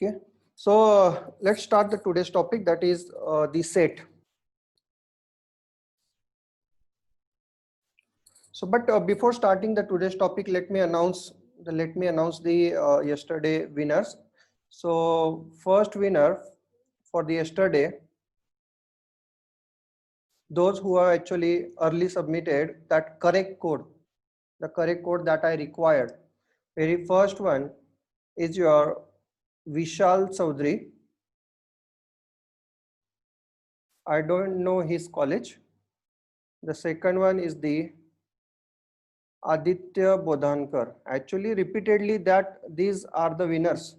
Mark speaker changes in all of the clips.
Speaker 1: Okay, so let's start the today's topic, that is the set. So, but before starting the today's topic, let me announce the yesterday winners. So, first winner for the yesterday, those who are actually early submitted that correct code, the correct code that I required. Very first one is your Vishal Chaudhary. I don't know his college. The second one is the Aditya Bodhankar. Actually, repeatedly that these are the winners.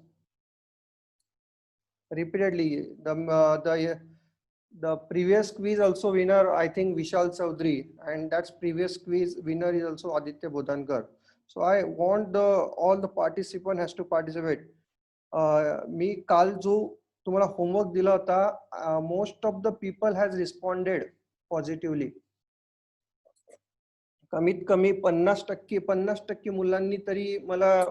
Speaker 1: Repeatedly, the previous quiz also winner, I think Vishal Chaudhary, and that's previous quiz winner is also Aditya Bodhankar. So I want all the participant has to participate. मी काल जो तुम्हाला homework दिला होता, most of the people has responded positively. कमीत कमी 50% मुलांनी तरी मला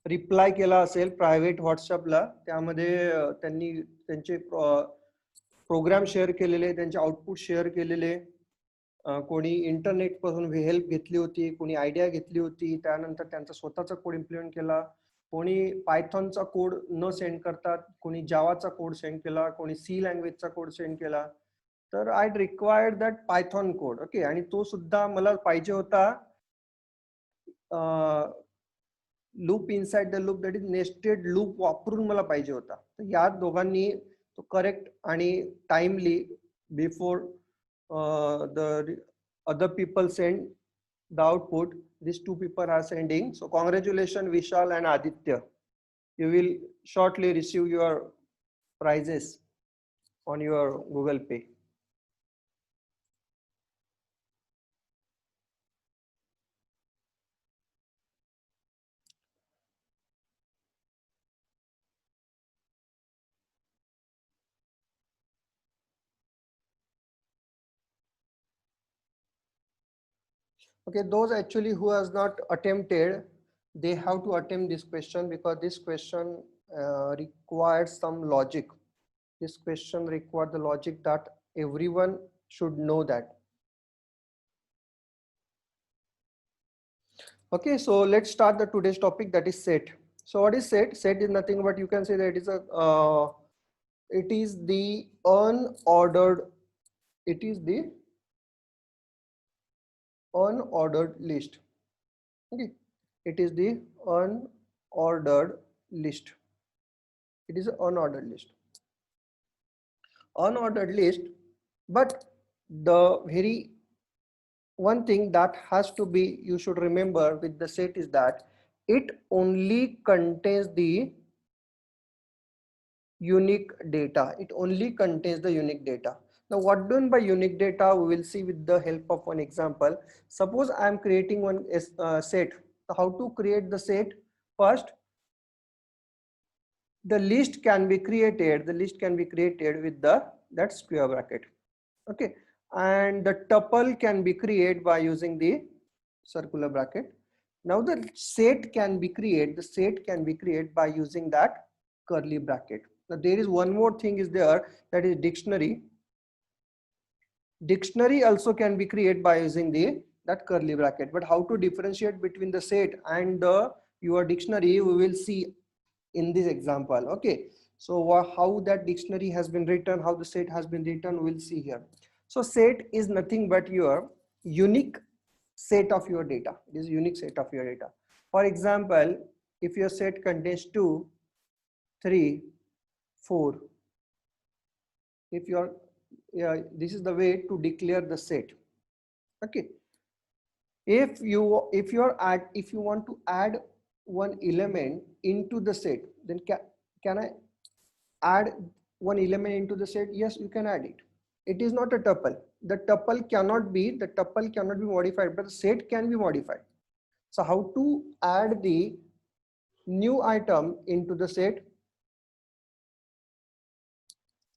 Speaker 1: रिप्लाय केला असेल प्रायव्हेट व्हॉट्सअपला. त्यामध्ये त्यांनी त्यांचे प्रोग्राम शेअर केलेले, त्यांचे आउटपुट शेअर केलेले. कोणी इंटरनेट पासून हेल्प घेतली होती, कोणी आयडिया घेतली होती, त्यानंतर त्यांचा स्वतःचा कोड इम्प्लिमेंट केला. कोणी पायथॉनचा कोड न सेंड करतात, कोणी जावाचा कोड सेंड केला, कोणी सी लँग्वेजचा कोड सेंड केला. तर I required that Python code. Okay, आणि तो सुद्धा मला पाहिजे होता loop inside the loop, that is nested loop वापरून मला पाहिजे होता. तर या दोघांनी तो करेक्ट आणि timely before the other people send the output, these two people are sending. So congratulations Vishal and Aditya, you will shortly receive your prizes on your Google Pay. Okay, those actually who has not attempted, they have to attempt this question, because this question requires some logic. This question requires the logic that everyone should know that. Okay, so let's start the today's topic, that is set. So what is set? Set is nothing but, you can say that it is the unordered list. Okay, it is the unordered list. It is an unordered list. Unordered list, but the very one thing that has to be, you should remember with the set, is that it only contains the unique data. It only contains the unique data. Now, what done by unique data, we will see with the help of one example. Suppose I am creating one set. How to create the set? First, the list can be created. The list can be created with that square bracket. Okay, and the tuple can be created by using the circular bracket. Now the set can be created. The set can be created by using that curly bracket. Now there is one more thing is there, that is dictionary. Dictionary also can be created by using that curly bracket. But how to differentiate between the set and your dictionary, we will see in this example. Okay, so how that dictionary has been written, how the set has been written, we'll see here. So set is nothing but your unique set of your data. It is unique set of your data. For example, if your set contains 2, 3, 4, if your this is the way to declare the set. Okay, if you want to add one element into the set, then can I add one element into the set? Yes, you can add it. It is not a tuple. The tuple cannot be modified, but the set can be modified. So how to add the new item into the set?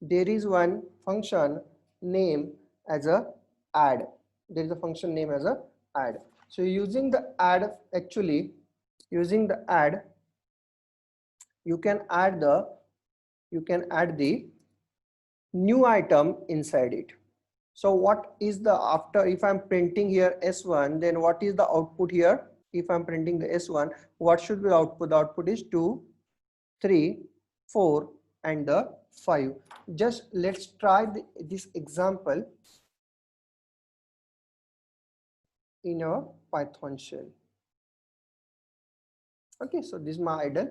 Speaker 1: There is one function name as a add. There is a function name as a add. So using the add, actually using the add, you can add the you can add the new item inside it. So what is the after, if I'm printing here S1, then what is the output here? If I'm printing the S1, what should be the output? The output is 2, 3, 4 and the 5. Just let's try this example in our Python shell. Okay, so this is my idle.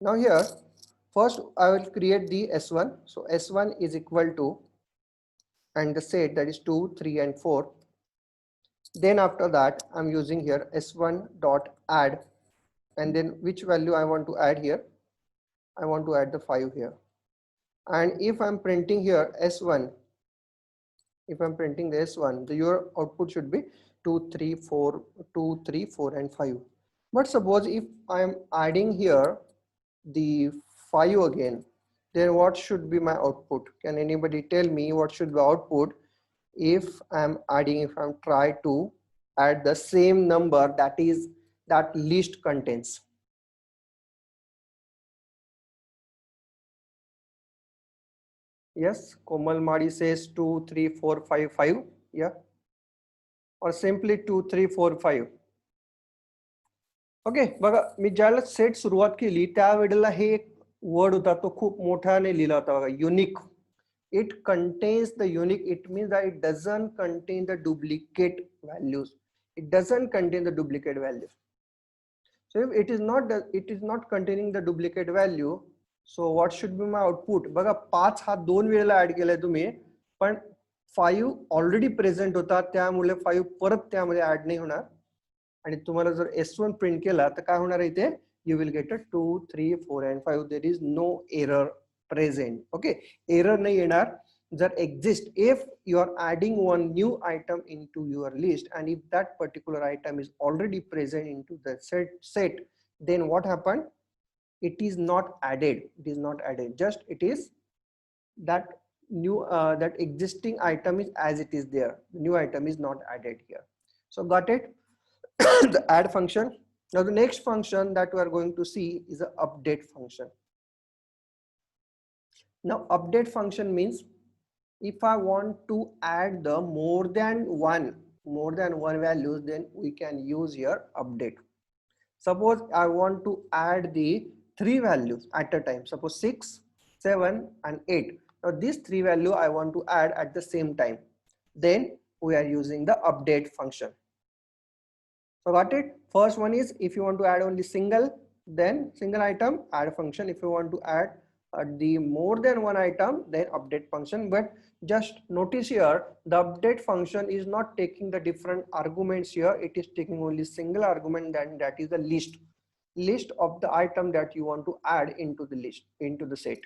Speaker 1: Now here, first I will create the S1. So S1 is equal to, and the set that is 2, 3 and 4. Then after that, I'm using here S1 dot add, and then which value I want to add here? I want to add the 5 here. And if I'm printing here S1, if I'm printing the S1, your output should be 2, 3, 4, 2, 3, 4 and 5. But suppose if I'm adding here the 5 again, then what should be my output? Can anybody tell me what should be output if I'm adding, if I'm try to add the same number that list contains? Yes, Komal Madi says 2, 3, 4, 5, 5. Yeah, or simply 2, 3, 4, 5. Okay बघा, मी ज्याला set सुरुवात केली त्यावेळेला हे एक word होता तो खूप मोठ्याने लिहिला होता बघा, unique. It contains the unique. It means that it doesn't contain the duplicate values. It doesn't contain the duplicate values. So if it is not containing the duplicate value, so what should be my output? बघा 5 हा 2 वेळेला add केलाय तुम्ही, पण 5 already present होता त्यामुळे 5 परत त्यामध्ये ऍड नाही होणार. आणि तुम्हाला जर S1 प्रिंट केला तर काय होणार आहे इथे? You will get a 2, 3, 4 and 5. There is no error present. Okay, error नाही येणार जर exist if you are adding one new item into your list, and if that particular item is already present into the set, then what happened? It is not added. It is not added. Just it is that new that existing item is as it is there. The new item is not added here. So got it? The add function. Now the next function that we are going to see is the update function. Now update function means if I want to add the more than one values, then we can use here update. Suppose I want to add the 3 values at a time. Suppose 6, 7 and 8. Now these 3 values I want to add at the same time. Then we are using the update function. So got it? First one is if you want to add only single, then single item, add function. If you want to add the more than one item, then update function. But just notice here, the update function is not taking the different arguments here. It is taking only single argument, then that is the list of the item that you want to add into the list, into the set.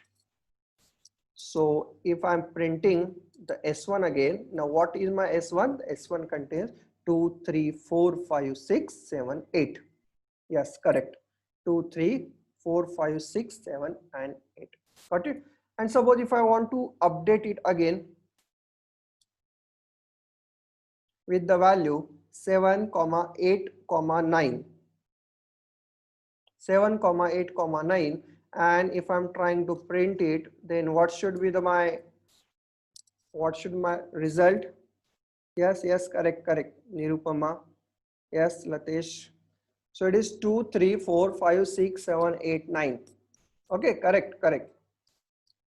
Speaker 1: So if I'm printing the S1 again, now what is my S1? The S1 contains 2, 3, 4, 5, 6, 7, 8. Yes, correct. 2, 3, 4, 5, 6, 7 and 8. Got it? And suppose if I want to update it again with the value 7, 8, 9. 7, 8, 9, and if I'm trying to print it, then what should be my result? Yes, correct, Nirupama. Yes, Latesh. So it is 2, 3, 4, 5, 6, 7, 8, 9. Okay, correct.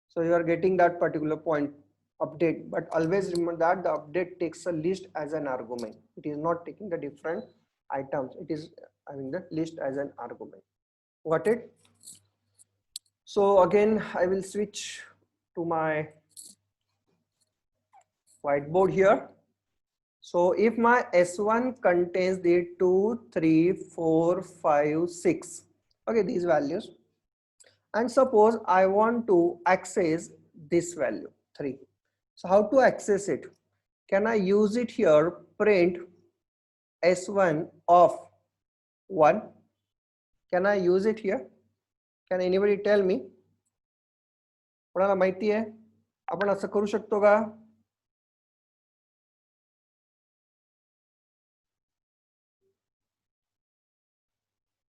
Speaker 1: So you are getting that particular point, update. But always remember that the update takes a list as an argument. It is not taking the different items. It is having the list as an argument. Got it? So again, I will switch to my whiteboard here. So if my S1 contains the 2, 3, 4, 5, 6, okay, these values, and suppose I want to access this value 3. So how to access it? Can I use it here? Print S1 of 1. Can I use it here? Can anybody tell me? कोणाला माहिती आहे आपण असं करू शकतो का?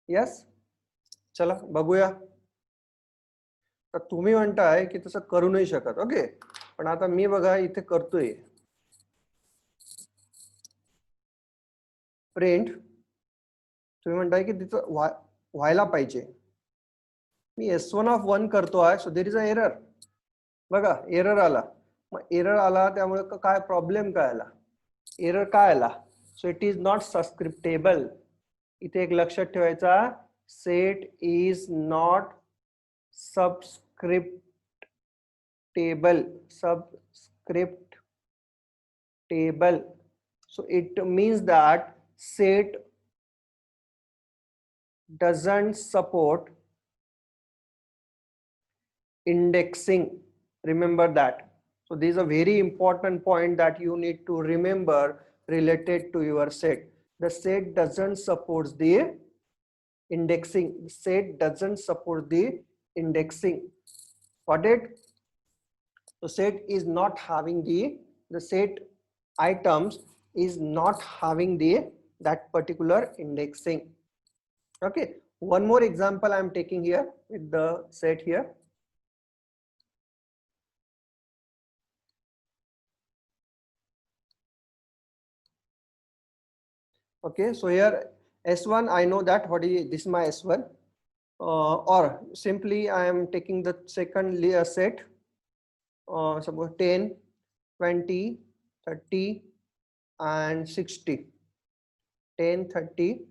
Speaker 1: Yes. चला बघूया. तर तुम्ही म्हणताय की तसं करू नाही शकत. ओके, पण आता मी बघा इथे करतोय प्रिंट. तुम्ही म्हणताय की तिचं व्हायला पाहिजे. मी S1 ऑफ 1 करतोय, सो देर इज अ एरर. बघा एरर आला. मग एरर आला त्यामुळे काय प्रॉब्लेम काय आला, एरर काय आला? So it is not subscriptable. इथे एक लक्षात ठेवायचा, set is not subscriptable. So it means that set doesn't support indexing. Remember that. So this is a very important point that you need to remember related to your set. The set doesn't support the indexing. The set doesn't support the indexing. Got it? So set is not having the set items is not having that particular indexing. Okay, one more example I am taking here with the set here. Okay, so here S1, I know that what is this is my S1, or simply I am taking the second layer set, suppose 10, 20, 30 and 60. 10, 30,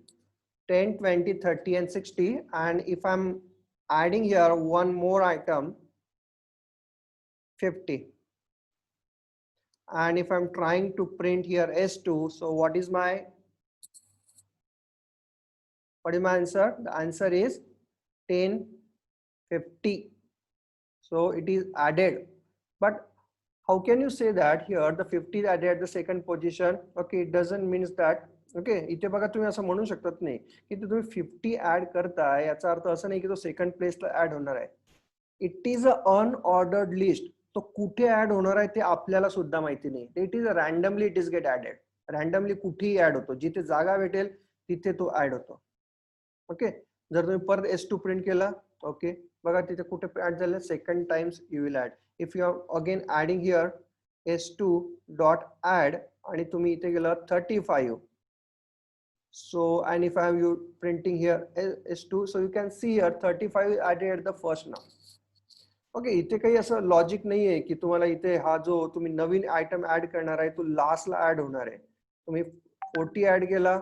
Speaker 1: 10, 20, 30 and 60, and if I'm adding here one more item, 50, and if I'm trying to print here S2, so what is my answer? The answer is 10, 50. So it is added, but how can you say that here the 50 is added at the second position? Okay, it doesn't means that. Okay, इथे बघा तुम्ही असं म्हणू शकत नाही की तुम्ही 50 add करताय, याचा अर्थ असं नाही की तो सेकंड प्लेसला ऍड होणार आहे. It is a unordered list. तो कुठे ऍड होणार आहे ते आपल्याला सुद्धा माहिती नाही. It is a randomly it is get added. Randomly कुठेही ऍड होतो, जिथे जागा भेटेल तिथे तो ऍड होतो. ओके, जर तुम्ही परत S2 प्रिंट केला, ओके बघा तिथे कुठे ऍड झालं, second times you will add. If you are again adding here S2 dot add आणि तुम्ही इथे गेला 35. So and if I am you printing here S2, so you can see here 35 is added at the first now. Okay, इथे काही असं logic नाहीये की तुम्हाला इथे हा जो तुम्ही नवीन आयटम ऍड करणार आहे तो लास्टला ऍड होणार आहे. तुम्ही 40 ऍड केला,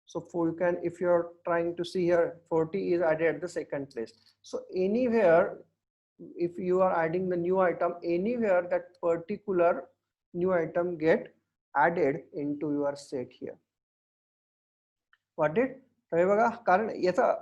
Speaker 1: so you can, if you are trying to see here 40 is added at the second place. So anywhere if you are adding the new item, anywhere that particular new item get added into your set here. What it? हे बघा, कारण याचा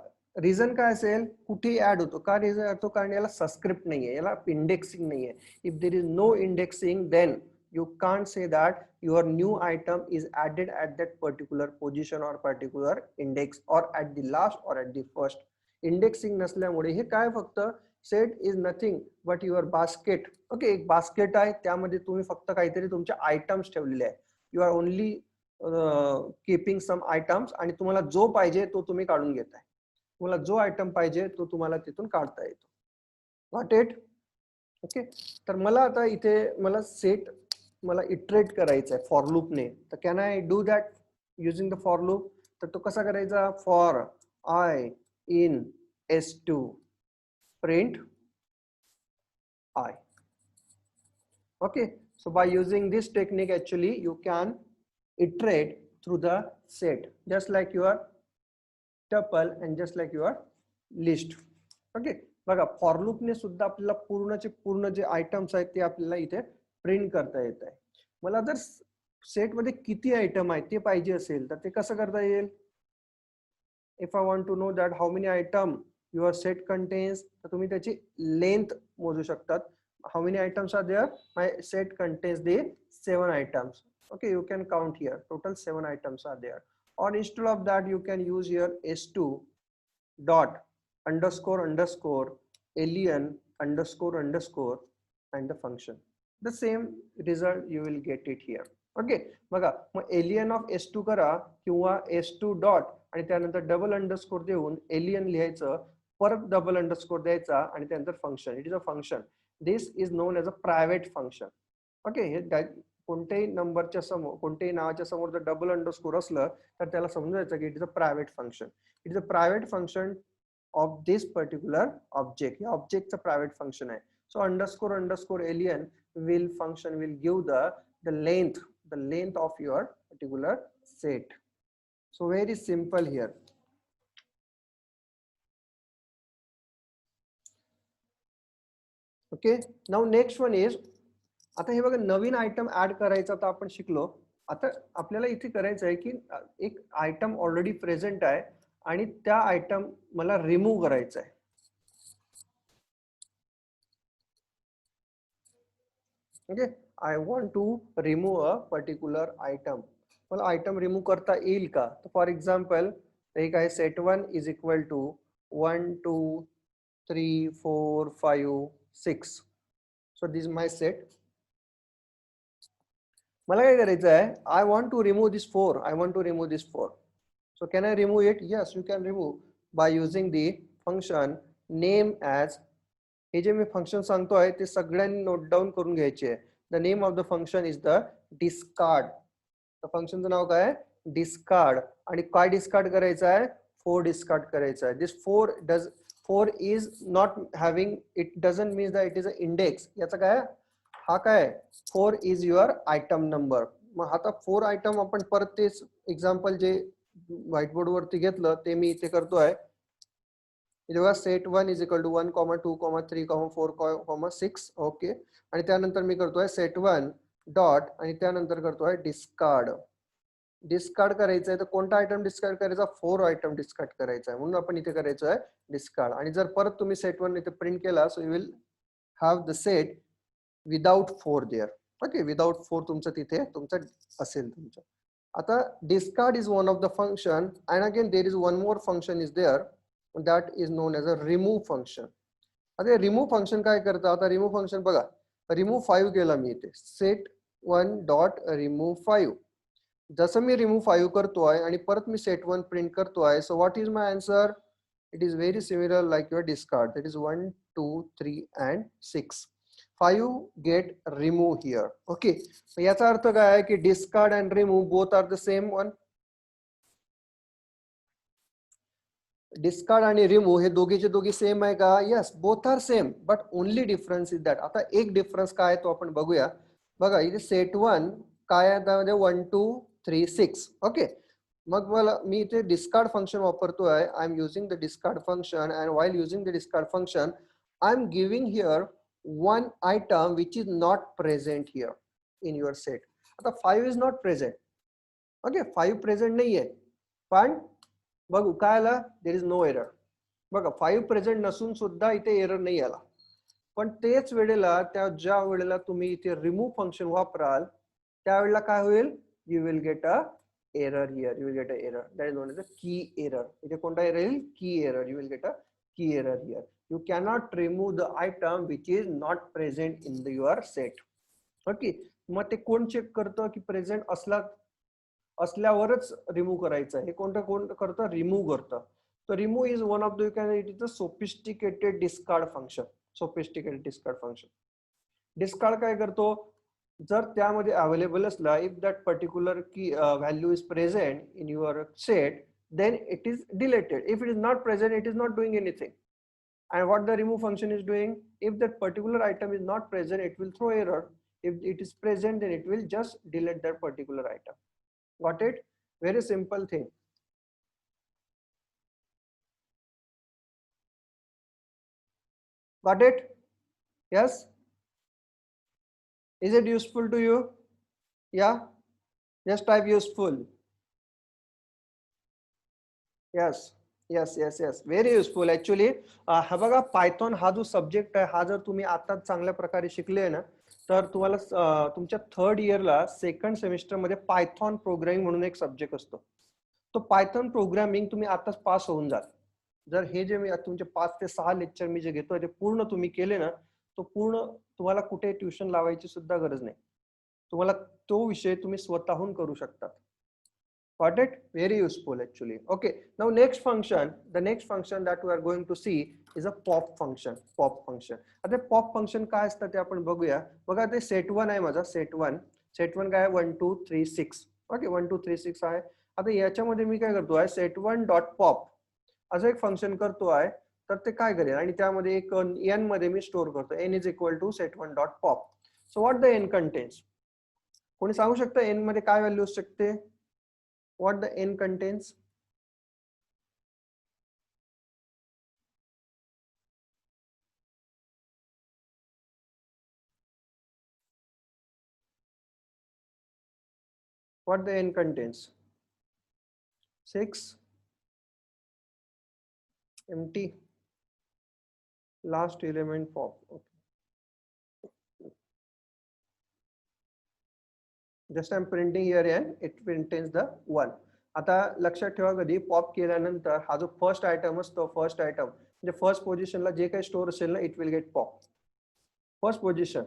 Speaker 1: reason काय असेल, कुठे add होतो का reason होतो, कारण याला सबस्क्रिप्ट नाहीये, याला इंडेक्सिंग नाहीये. If there is no indexing then you can't say that your new item is added at that particular position or particular index or at the last or at the first. Indexing नसल्यामुळे हे काय, फक्त set is nothing but your basket. Okay, एक basket आहे, त्यामध्ये तुम्ही फक्त काहीतरी तुमचे आयटम्स ठेवलेले आहे. You are only keeping some items, आणि तुम्हाला जो पाहिजे तो तुम्ही काढून घेताय. तुम्हाला जो आयटम पाहिजे तो तुम्हाला तिथून काढता येतो. Got it? ओके, तर मला आता इथे मला सेट मला इटरेट करायचं आहे फॉर लूपने. तर can I do that using the for loop? तर तो कसा करायचा? For I in S2 print I. Okay, so by using this technique actually you can iterate through the set just like your tuple and just like your list. Okay, बघा for loop ने सुद्धा आपल्याला पूर्णचे पूर्ण जे items आहेत ते आपल्याला इथे print करता येत आहे. मला जर सेट मध्ये किती आयटम आहेत ते पाहिजे असेल तर ते कसं करता येईल? If I want to know that how many item your set contents, तर तुम्ही त्याची लेंथ मोजू शकतात. How many items are there? My set contents the 7 items. Okay, you can count here total 7 items are there. Or instead of that you can use here S2 dot underscore underscore alien underscore underscore and the function. The same result you will get it here. Okay, बघा मग alien of S2 करा किंवा S2 dot आणि त्यानंतर double underscore देऊन alien लिहायचं. परत double underscore द्यायचा आणि त्यानंतर function. It is a function. This is known as a private function. Okay, हे कोणत्याही नंबरच्या समोर, कोणत्याही नावाच्या समोर जर डबल अंडरस्कोर असलं तर त्याला समजायचं की it is a private function. It is a private function of this particular object. या ऑब्जेक्टचं प्रायव्हेट फंक्शन आहे. सो अंडरस्कोर अंडरस्कोर एलियन will function will give the length of your particular set. So very simple here. Okay, now next one is, आता हे बघा नवीन item add करायचा तर आपण शिकलो. आता आपल्याला इथे करायचं आहे की एक आयटम ऑलरेडी प्रेझेंट आहे आणि त्या आयटम मला रिमूव्ह करायचा आहे. Okay, I want to remove a particular item. मला आयटम रिमूव्ह करता येईल का? तर फॉर एक्झाम्पल एक आहे set 1 is equal to 1 2 3 4 5 6. So this my set. मला काय करायचं आहे, I want to remove this 4. I want to remove this 4. So can I remove it? Yes, you can remove by using the function name as. हे जे मी function सांगतोय ते सगळ्यांनी note down करून घ्यायचे आहे. The name of the function is the discard. फंक्शनचं नाव काय? डिस्कार्ड. आणि काय डिस्कार्ड करायचं आहे? 4 डिस्कार्ड करायचं आहे. This 4 is not having, it doesn't mean that it is a index. याचा काय? हा काय? 4 इज युअर आयटम नंबर. मग आता 4 आयटम आपण परत तेच एक्झाम्पल जे व्हाईट बोर्ड वरती घेतलं ते मी इथे करतोय. जेव्हा set 1 is equal to 1 2 3 4 6. Okay, आणि त्यानंतर मी करतोय सेट 1 डॉट आणि त्यानंतर करतोय डिस्कार्ड. डिस्कार्ड करायचं आहे तर कोणता आयटम डिस्कार्ड करायचा? 4 आयटम डिस्कार्ड करायचा आहे, म्हणून आपण इथे करायचं आहे डिस्कार्ड. आणि जर परत तुम्ही सेट 1 इथे प्रिंट केला so you will have the set without 4 there. Okay, without 4 तुमचं तिथे तुमचं असेल तुमचं. आता discard is one of the function and again there is one more function is there, that is known as a remove function. आता रिमूव्ह फंक्शन काय करतं? आता रिमूव्ह फंक्शन बघा, रिमूव्ह 5 केला मी इथे, सेट 1 डॉट रिमूव्ह 5. जसं मी रिमूव्ह 5 करतोय आणि परत मी सेट 1 प्रिंट करतोय, so what is my answer? It is very similar like your discard. That is 1 2 3 and 6. 5 get remove here. Okay, याचा अर्थ काय आहे की discard and remove both are the same one. Discard आणि रिमूव्ह हे दोघीचे दोघी सेम आहे का? Yes, both are same, but only difference is that. आता एक डिफरन्स काय आहे तो आपण बघूया. बघा इथे सेट 1 काय आहे त्यामध्ये 1 2 3 6. ओके, मग मला मी इथे डिस्कार्ड फंक्शन वापरतोय. I am using the discard function and while using the discard function I am giving here one item which is not present here in your set. आता 5 is not present. Okay, 5 present नाहीये, पण बघू काय आलं? There is no error. बघा 5 present नसून सुद्धा इथे एरर नाही आला. पण तेच वेळेला ज्या वेळेला तुम्ही इथे रिमूव्ह फंक्शन वापराल त्यावेळेला काय होईल? You will get a error here. You will get a error that is known as a key error. इथे कोणता एरर येईल? Key error. You will get a key error here. You cannot remove the item which is not present in the your set. Okay, मग ते कोण check करतं की present असल्यावरच remove करायचं? हे कोण करतं? रिमूव्ह करतं. तर remove is one of the, you can it is a sophisticated discard function. Sophisticated discard function. Discard काय करतो? जर त्यामध्ये अवेलेबल असला, इफ दॅट पर्टिक्युलर की value is present in your set, then it is deleted. If it is not present, it is not doing anything. And what the remove function is doing, if that particular item is not present, it will throw error. If it is present, then it will just delete that particular item. Got it? Very simple thing. Got it? Yes? Is it useful to you? Yeah? Just type useful. Yes. Yes, yes, yes. Very useful actually. हा बघा, Python हा जो subject आहे हा जर तुम्ही आता चांगल्या प्रकारे शिकले ना तर तुम्हाला तुमच्या 3rd इयरला 2nd सेमिस्टरमध्ये पायथॉन प्रोग्रामिंग म्हणून एक सब्जेक्ट असतो. तो पायथॉन प्रोग्रामिंग तुम्ही आताच पास होऊन जाल. जर हे जे मी तुमचे 5 ते 6 लेक्चर मी जे घेतोय ते पूर्ण तुम्ही केले ना, तो पूर्ण तुम्हाला कुठे ट्युशन लावायची सुद्धा गरज नाही. तुम्हाला तो विषय तुम्ही स्वतःहून करू शकता. Got it? Very useful actually. Okay, now next function, the next function that we are going to see is a pop function. Pop function. आता pop function काय असतं ते आपण बघूया. बघा ते set 1 आहे माझा set 1. Set 1 काय आहे 1 2 3 6. ओके 1 2 3 6 आहे. आता याच्यामध्ये मी काय करतो आहे set 1 डॉट पॉप असं एक फंक्शन करतो आहे. तर ते काय करेल आणि त्यामध्ये एक n मध्ये मी स्टोअर करतो. n is equal to set 1 dot pop. So what the n contents? कोणी सांगू शकतं n मध्ये काय व्हॅल्यू असू शकते? What the n contains? What the n contains? 6 empty last element pop. Okay. Just I'm printing here and it contains the 1. आता लक्षात ठेवा कधी पॉप केल्यानंतर हा जो फर्स्ट आयटम असतो फर्स्ट आयटम म्हणजे फर्स्ट पोझिशनला जे काही स्टोअर असेल ना it will get pop first position.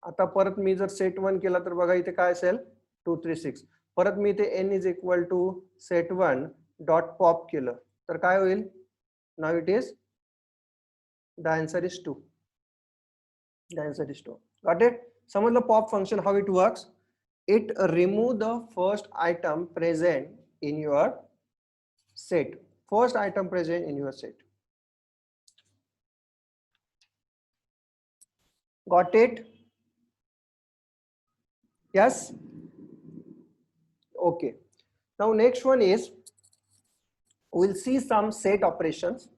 Speaker 1: आता परत मी जर सेट 1 केला तर बघा इथे काय असेल 2 3 6. परत मी इथे n is equal to set 1 dot pop केलं तर काय होईल? नाव it is the answer is 2. The answer is 2. Got it? समजलं pop function how it works? It remove the first item present in your set. First item present in your set. Got it? Yes? Okay. Now next one is we'll see some set operations.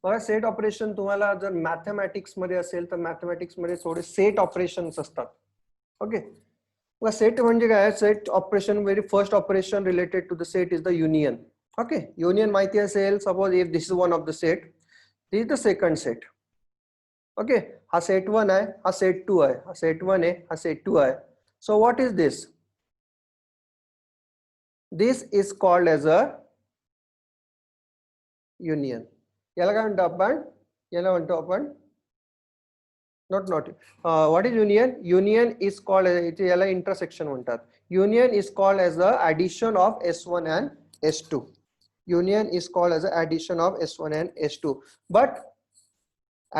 Speaker 1: बघा set operation तुम्हाला जर mathematics मध्ये असेल तर mathematics मध्ये थोडे set operations असतात. Okay, set म्हणजे काय? Set operation very first operation related to the set is the union. Okay, union माहिती असेल. Suppose if this is one of the set, this is the second set. Okay, हा set 1 आहे, हा set 2 आहे, हा set 1 आहे, हा set 2 आहे. So what is this? This is called as a union. याला काय म्हणतो आपण? याला म्हणतो आपण not what is union? Union is called याला intersection म्हणतात. Union is called as the addition of S1 and S2. Union is called as the addition of S1 and S2. But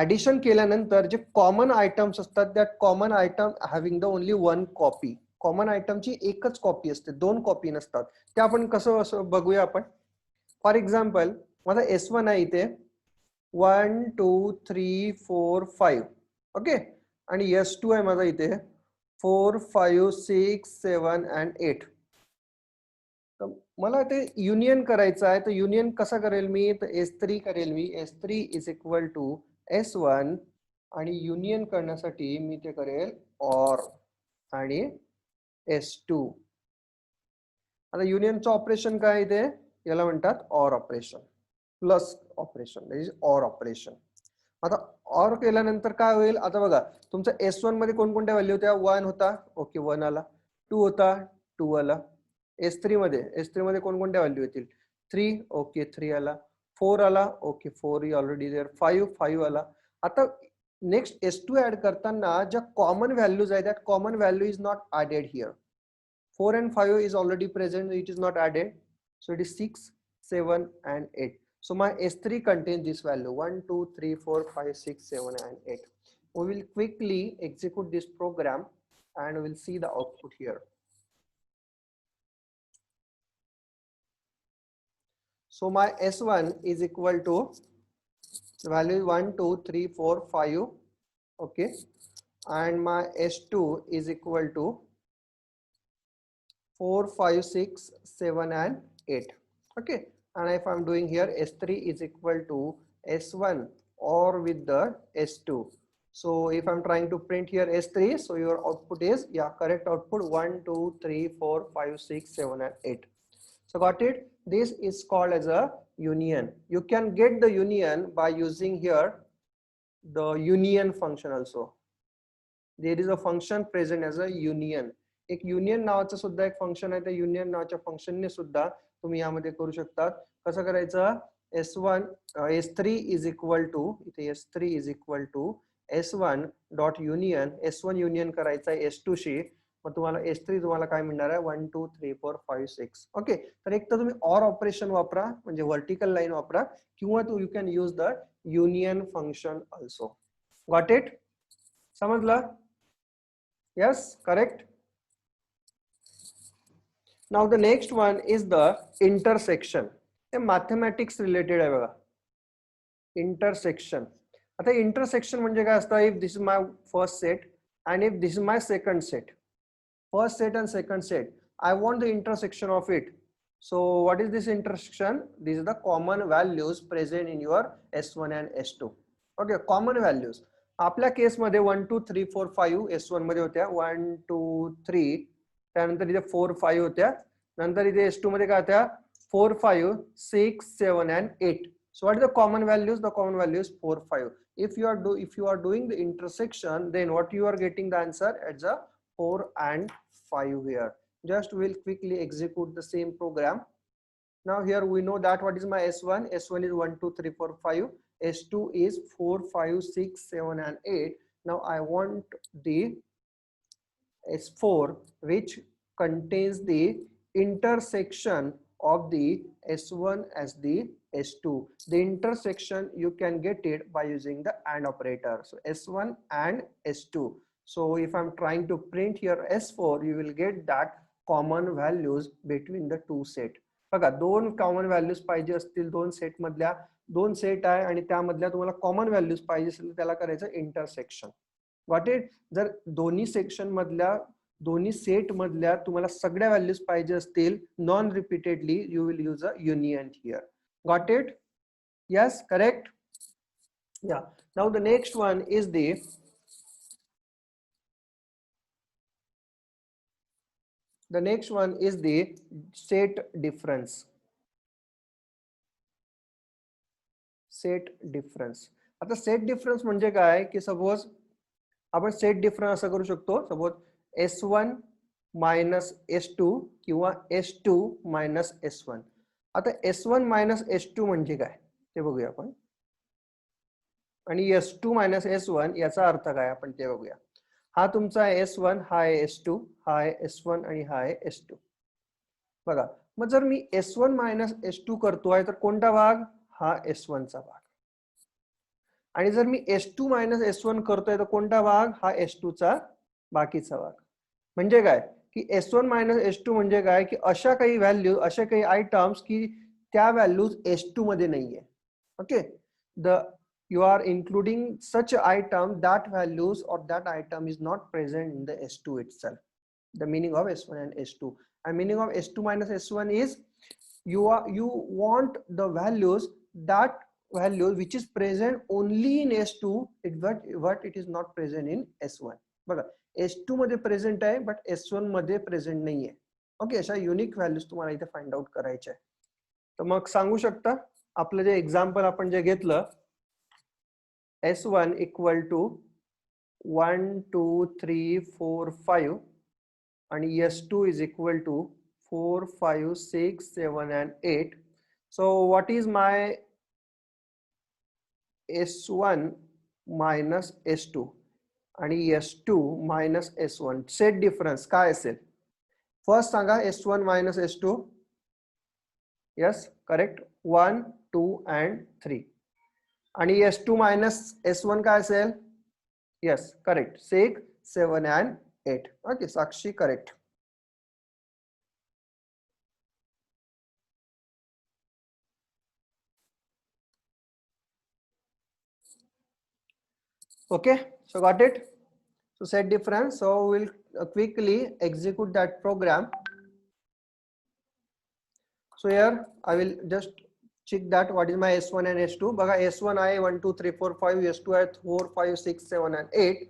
Speaker 1: addition केल्यानंतर जे common items असतात that common item having the only one copy. Common item ची एकच copy असते, दोन copy नसतात. ते आपण कसं बघूया आपण. फॉर एक्झाम्पल माझा S1 आहे इथे 1 2 3 4 5. ओके, आणि S2 आहे माझा इथे 4 5 6 7 and 8. तर मला ते युनियन करायचं आहे. तर युनियन कसा करेल मी? तर S3 करेल मी. S3 is equal to S1 आणि युनियन करण्यासाठी मी ते करेल ऑर आणि S2. आता युनियनचं ऑपरेशन काय इथे? याला म्हणतात or operation, plus operation, is or operation. आता ऑर केल्यानंतर काय होईल? आता बघा तुमचा S1 मध्ये कोणकोणत्या व्हॅल्यू होत्या? 1 होता, ओके 1 आला. 2 होता, 2 आला. S3 मध्ये कोणकोणत्या व्हॅल्यू येतील? 3, ओके 3 आला. 4 आला, ओके 4 ऑलरेडी देअर. 5 आला. आता नेक्स्ट S2 ऍड करताना ज्या कॉमन व्हॅल्यूज आहेत that common value is not added here. 4 and 5 is already present, it is not added. So it is 6, 7 and 8. So my S3 contains this value 1, 2, 3, 4, 5, 6, 7 and 8. We will quickly execute this program and we'll see the output here. So my S1 is equal to the value 1, 2, 3, 4, 5. Okay. And my S2 is equal to 4, 5, 6, 7 and 8. Okay, and if I'm doing here S3 is equal to S1 or with the S2. So if I'm trying to print here S3, so your output is, yeah, correct output 1, 2, 3, 4, 5, 6, 7 and 8. So got it? This is called as a union. You can get the union by using here the union function also. There is a function present as a union. एक union नावाचं सुद्धा एक function आहे. त्या union नावाच्या फंक्शनने सुद्धा तुम्ही यामध्ये करू शकतात. कसं करायचं? S3 इज इक्वल टू, इथे S3 is equal to S1 dot union, S1 union करायचा S2 शी. मग तुम्हाला S3 तुम्हाला काय मिळणार आहे 1 2 3 4 5 6. ओके, तर एक तर तुम्ही ऑर ऑपरेशन वापरा म्हणजे व्हर्टिकल लाईन वापरा किंवा you can use the union function also. Got it? समजलं? Yes, correct. Now the next one is the intersection. हे मॅथमॅटिक्स रिलेटेड आहे बघा. इंटरसेक्शन. आता इंटरसेक्शन म्हणजे काय असतं? If this is my first set and if this is my second set, first set and second set, I want the intersection of it. So what is this intersection? These are the common values present in your S1 and S2. Okay, common values. आपल्या case मध्ये 1 2 3 4 5 S1 मध्ये होत्या, 1 2 3, त्यानंतर इथे 4 5 होत्या, नंतर इथे S2 मध्ये काय होत्या 4 5 6 7 and 8. So what is the common values? The common value is 4 5. If you are doing the intersection, then what you are getting the answer as a 4 and 5 here. Just we'll quickly execute the same program. Now here we know that what is my S1? S1 is 1 2 3 4 5. S2 is 4 5 6 7 and 8. Now I want the S4 which contains the intersection of the S1 as the S2. The intersection you can get it by using the AND operator. So S1 and S2. So if I'm trying to print here S4, you will get that common values between the two set. बघा, दोन common values पाहिजे असतील, दोन set मधल्या, दोन set आहे आणि त्यामधल्या तुम्हाला कॉमन व्हॅल्यूज पाहिजे असेल त्याला करायचं इंटरसेक्शन. What it? जर दोन्ही सेक्शन मधल्या, दोन्ही सेट मधल्या तुम्हाला सगळ्या व्हॅल्यूज पाहिजे असतील non repeatedly, you will use a union here. Got it? Yes, correct. Yeah. Now the next one is the set difference. Set difference. आता सेट डिफरन्स म्हणजे काय की सपोज आपण सेट डिफरन्स असं करू शकतो, सपोज S1 मायनस S2 किंवा S2 minus S1. आता S1 मायनस S2 म्हणजे काय ते बघूया आपण, आणि S2 मायनस S1 याचा अर्थ काय आपण ते बघूया. हा तुमचा S1, हा आहे S2, हा आहे S1 आणि हा आहे S2. बघा, मग जर मी S1 मायनस S2 करतोय तर कोणता भाग? हा S1 चा भाग. आणि जर मी S2 मायनस S1 करतोय तर कोणता भाग? हा S2 चा बाकीचा भाग. म्हणजे काय की S1 मायनस S2 म्हणजे काय की अशा काही व्हॅल्यू, अशा काही आयटम्स की त्या व्हॅल्यूज S2 मध्ये नाहीये. Okay, you are including such item that values or that item is not present in the S2 itself. The meaning of S1 and S2, and meaning of S2 minus S1 is you want the values, that value which is present only in S2, but it is not present in S1. बघा, S2 मध्ये present आहे but S1 मध्ये present नाहीये. Okay, अशा unique values तुम्हाला इथे find out करायचे आहे. तर मग सांगू शकता आपलं जे एक्झाम्पल आपण जे घेतलं, S1 equal to 1 2 3 4 5 and S2 is equal to 4 5 6 7 and 8. So what is my S1 minus S2 आणि S2 minus S1 set difference काय असेल? First Sanga S1 minus S2. yes, correct. 1 2 and 3. आणि S2 minus S1 काय असेल? yes, correct. 6 7 and 8. okay, Sakshi correct. okay, so got it. So set difference. So we'll quickly execute that program. So here I will just check that what is my S1 and S2. बघा, S1 आहे 1 2 3 4 5, S2 आहे 4 5 6 7 and 8.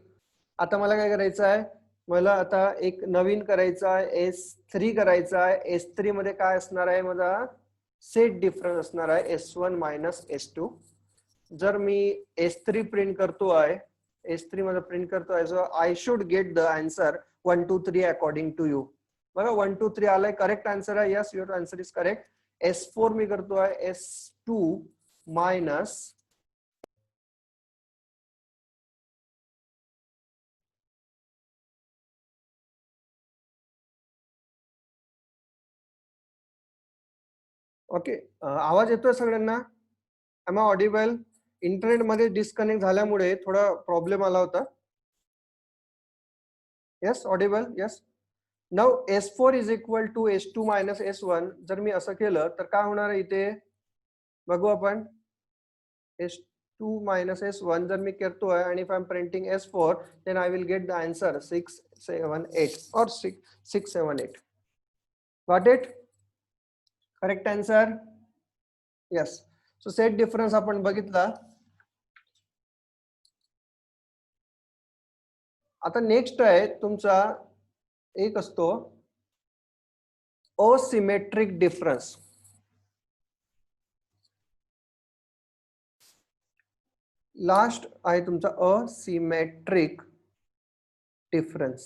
Speaker 1: आता मला काय करायचं आहे? मला आता एक नवीन करायचं आहे, S3 करायचा आहे. S3 मध्ये काय असणार आहे? माझा सेट डिफरन्स असणार आहे S1 मायनस S2. जर मी S3 प्रिंट करतो आहे, S3 मध्ये प्रिंट करतो आहे, so I should get the answer 1 2 3 according to you. बघा 1 2 3 आलाय, करेक्ट आन्सर आहे. Yes, your answer is correct. S4 मी करतोय S2 मायनस ओके, आवाज येतोय सगळ्यांना? Am I audible? इंटरनेट मध्ये डिस्कनेक्ट झाल्यामुळे थोडा प्रॉब्लेम आला होता. Yes, audible? Yes. Now S4 is equal to S2 minus S1. जर मी असं केलं तर काय होणार आहे इथे बघू आपण. S2 minus S1 जर मी करतोय आणि if I'm printing S4 then I will get the answer 678 or 678. Got it? Correct answer? Yes. So set difference आपण बघितला. आता नेक्स्ट आहे तुमचा एक असतो असिमेट्रिक डिफरन्स. लास्ट आहे तुमचा असिमेट्रिक डिफरन्स.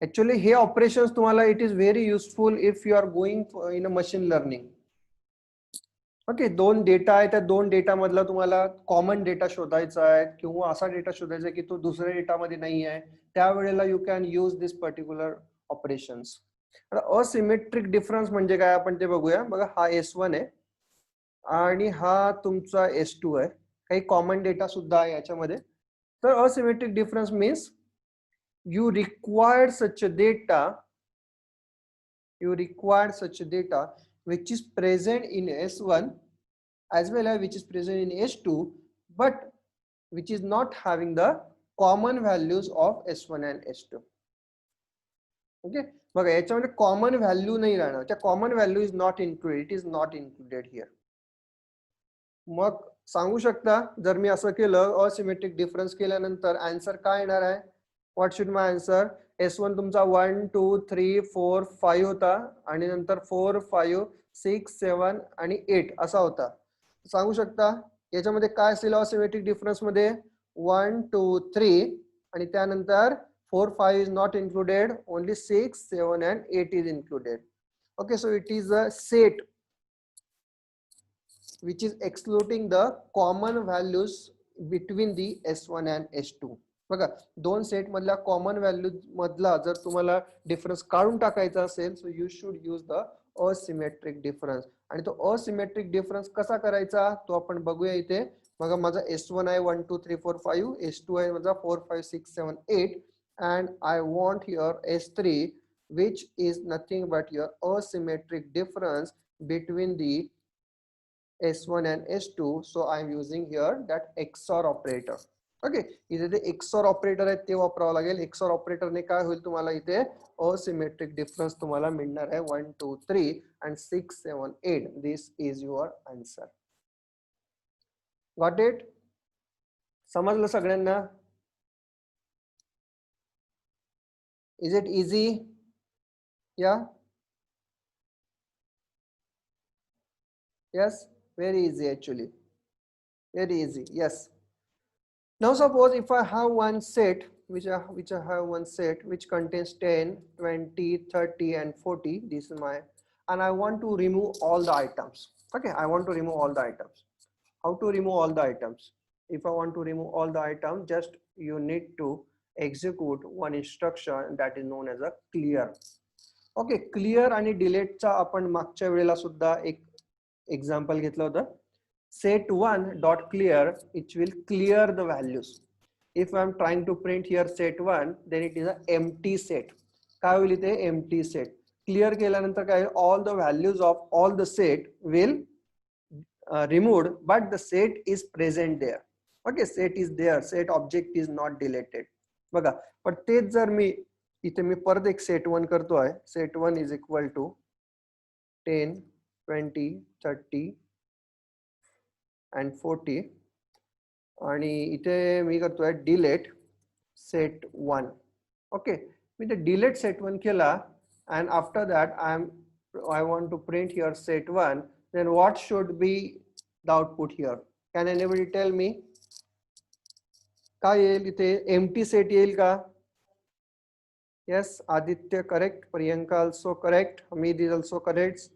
Speaker 1: ऍक्च्युअली हे ऑपरेशन्स तुम्हाला it is very useful if you are going in a machine learning. Okay, दोन डेटा आहे, त्या दोन डेटा मधला तुम्हाला कॉमन डेटा शोधायचा आहे किंवा असा डेटा शोधायचा आहे की तो दुसऱ्या डेटामध्ये नाही आहे, त्यावेळेला you can use this particular operations. Asymmetric difference म्हणजे काय आपण ते बघूया. बघा, हा S1 आहे आणि हा तुमचा S2 आहे. काही कॉमन डेटा सुद्धा आहे याच्यामध्ये. तर asymmetric difference means you require such a data which is present in S1 as well as which is present in S2 but which is not having the common values of S1 and S2. Okay, बघा याच्यामध्ये common value नाही राहणार. त्या common value is not included, it is not included here. मग सांगू शकता जर मी असं केलं असिमेट्रिक डिफरन्स केल्यानंतर आन्सर काय येणार आहे. What should my answer. S1 तुमचा 1 2 3 4 5 होता आणि नंतर 4 5 6 7 आणि 8 असा होता. सांगू शकता याच्यामध्ये काय असेल असिमेट्रिक डिफरन्स मध्ये. 1 2 3 आणि त्यानंतर 4 5 is not included, only 6 7 and 8 is included. Okay, so it is a set which is excluding the common values between the S1 and S2. बघा, दोन सेट मधल्या कॉमन व्हॅल्यू मधला जर तुम्हाला डिफरन्स काढून टाकायचा असेल so you should use the asymmetric difference. आणि तो असिमेट्रिक डिफरन्स कसा करायचा तो आपण बघूया इथे. बघा, माझा S1 आहे 1 2 3 4 5, S2 आहे माझा 4 5 6 7 8 and I want here S3 which is nothing but your asymmetric difference between the S1 and S2. So I am using here that XOR operator. Okay, इथे ते XOR ऑपरेटर आहे ते वापरावं लागेल. XOR ऑपरेटरने काय होईल तुम्हाला इथे असिमेट्रिक डिफरन्स तुम्हाला मिळणार आहे 1 2 3 and 6 7 8. This is your answer. Got it? समजलं सगळ्यांना? Is it easy? या, yes, very easy actually, very easy. Yes. Now suppose if I have one set which I have one set which contains 10 20 30 and 40. This is my, and I want to remove all the items. Okay, I want to remove all the items. How to remove all the items? If I want to remove all the items, just you need to execute one instruction that is known as a clear. Okay, clear आणि delete चा आपण मागच्या वेळेला सुद्धा एक example घेतलं होतं. set1 dot clear, it will clear the values. If I am trying to print here set1, then it is an empty set. काय होईल इथे empty set. Clear केल्यानंतर काय, all the values of all the set will removed, but the set is present there. Okay, set is there, set object is not deleted. बघा, पण तेच जर मी इथे मी परत एक set1 करतोय. set1 is equal to 10 20 30 and 40 आणि इथे मी करतोय delete set1. ओके, मी ते delete set1 केला and after that I want to print here set1, then what should be the output here? Can anybody tell me? काय येईल इथे? empty set येईल का? Yes, Aditya correct, Priyanka also correct, Hamid is also correct,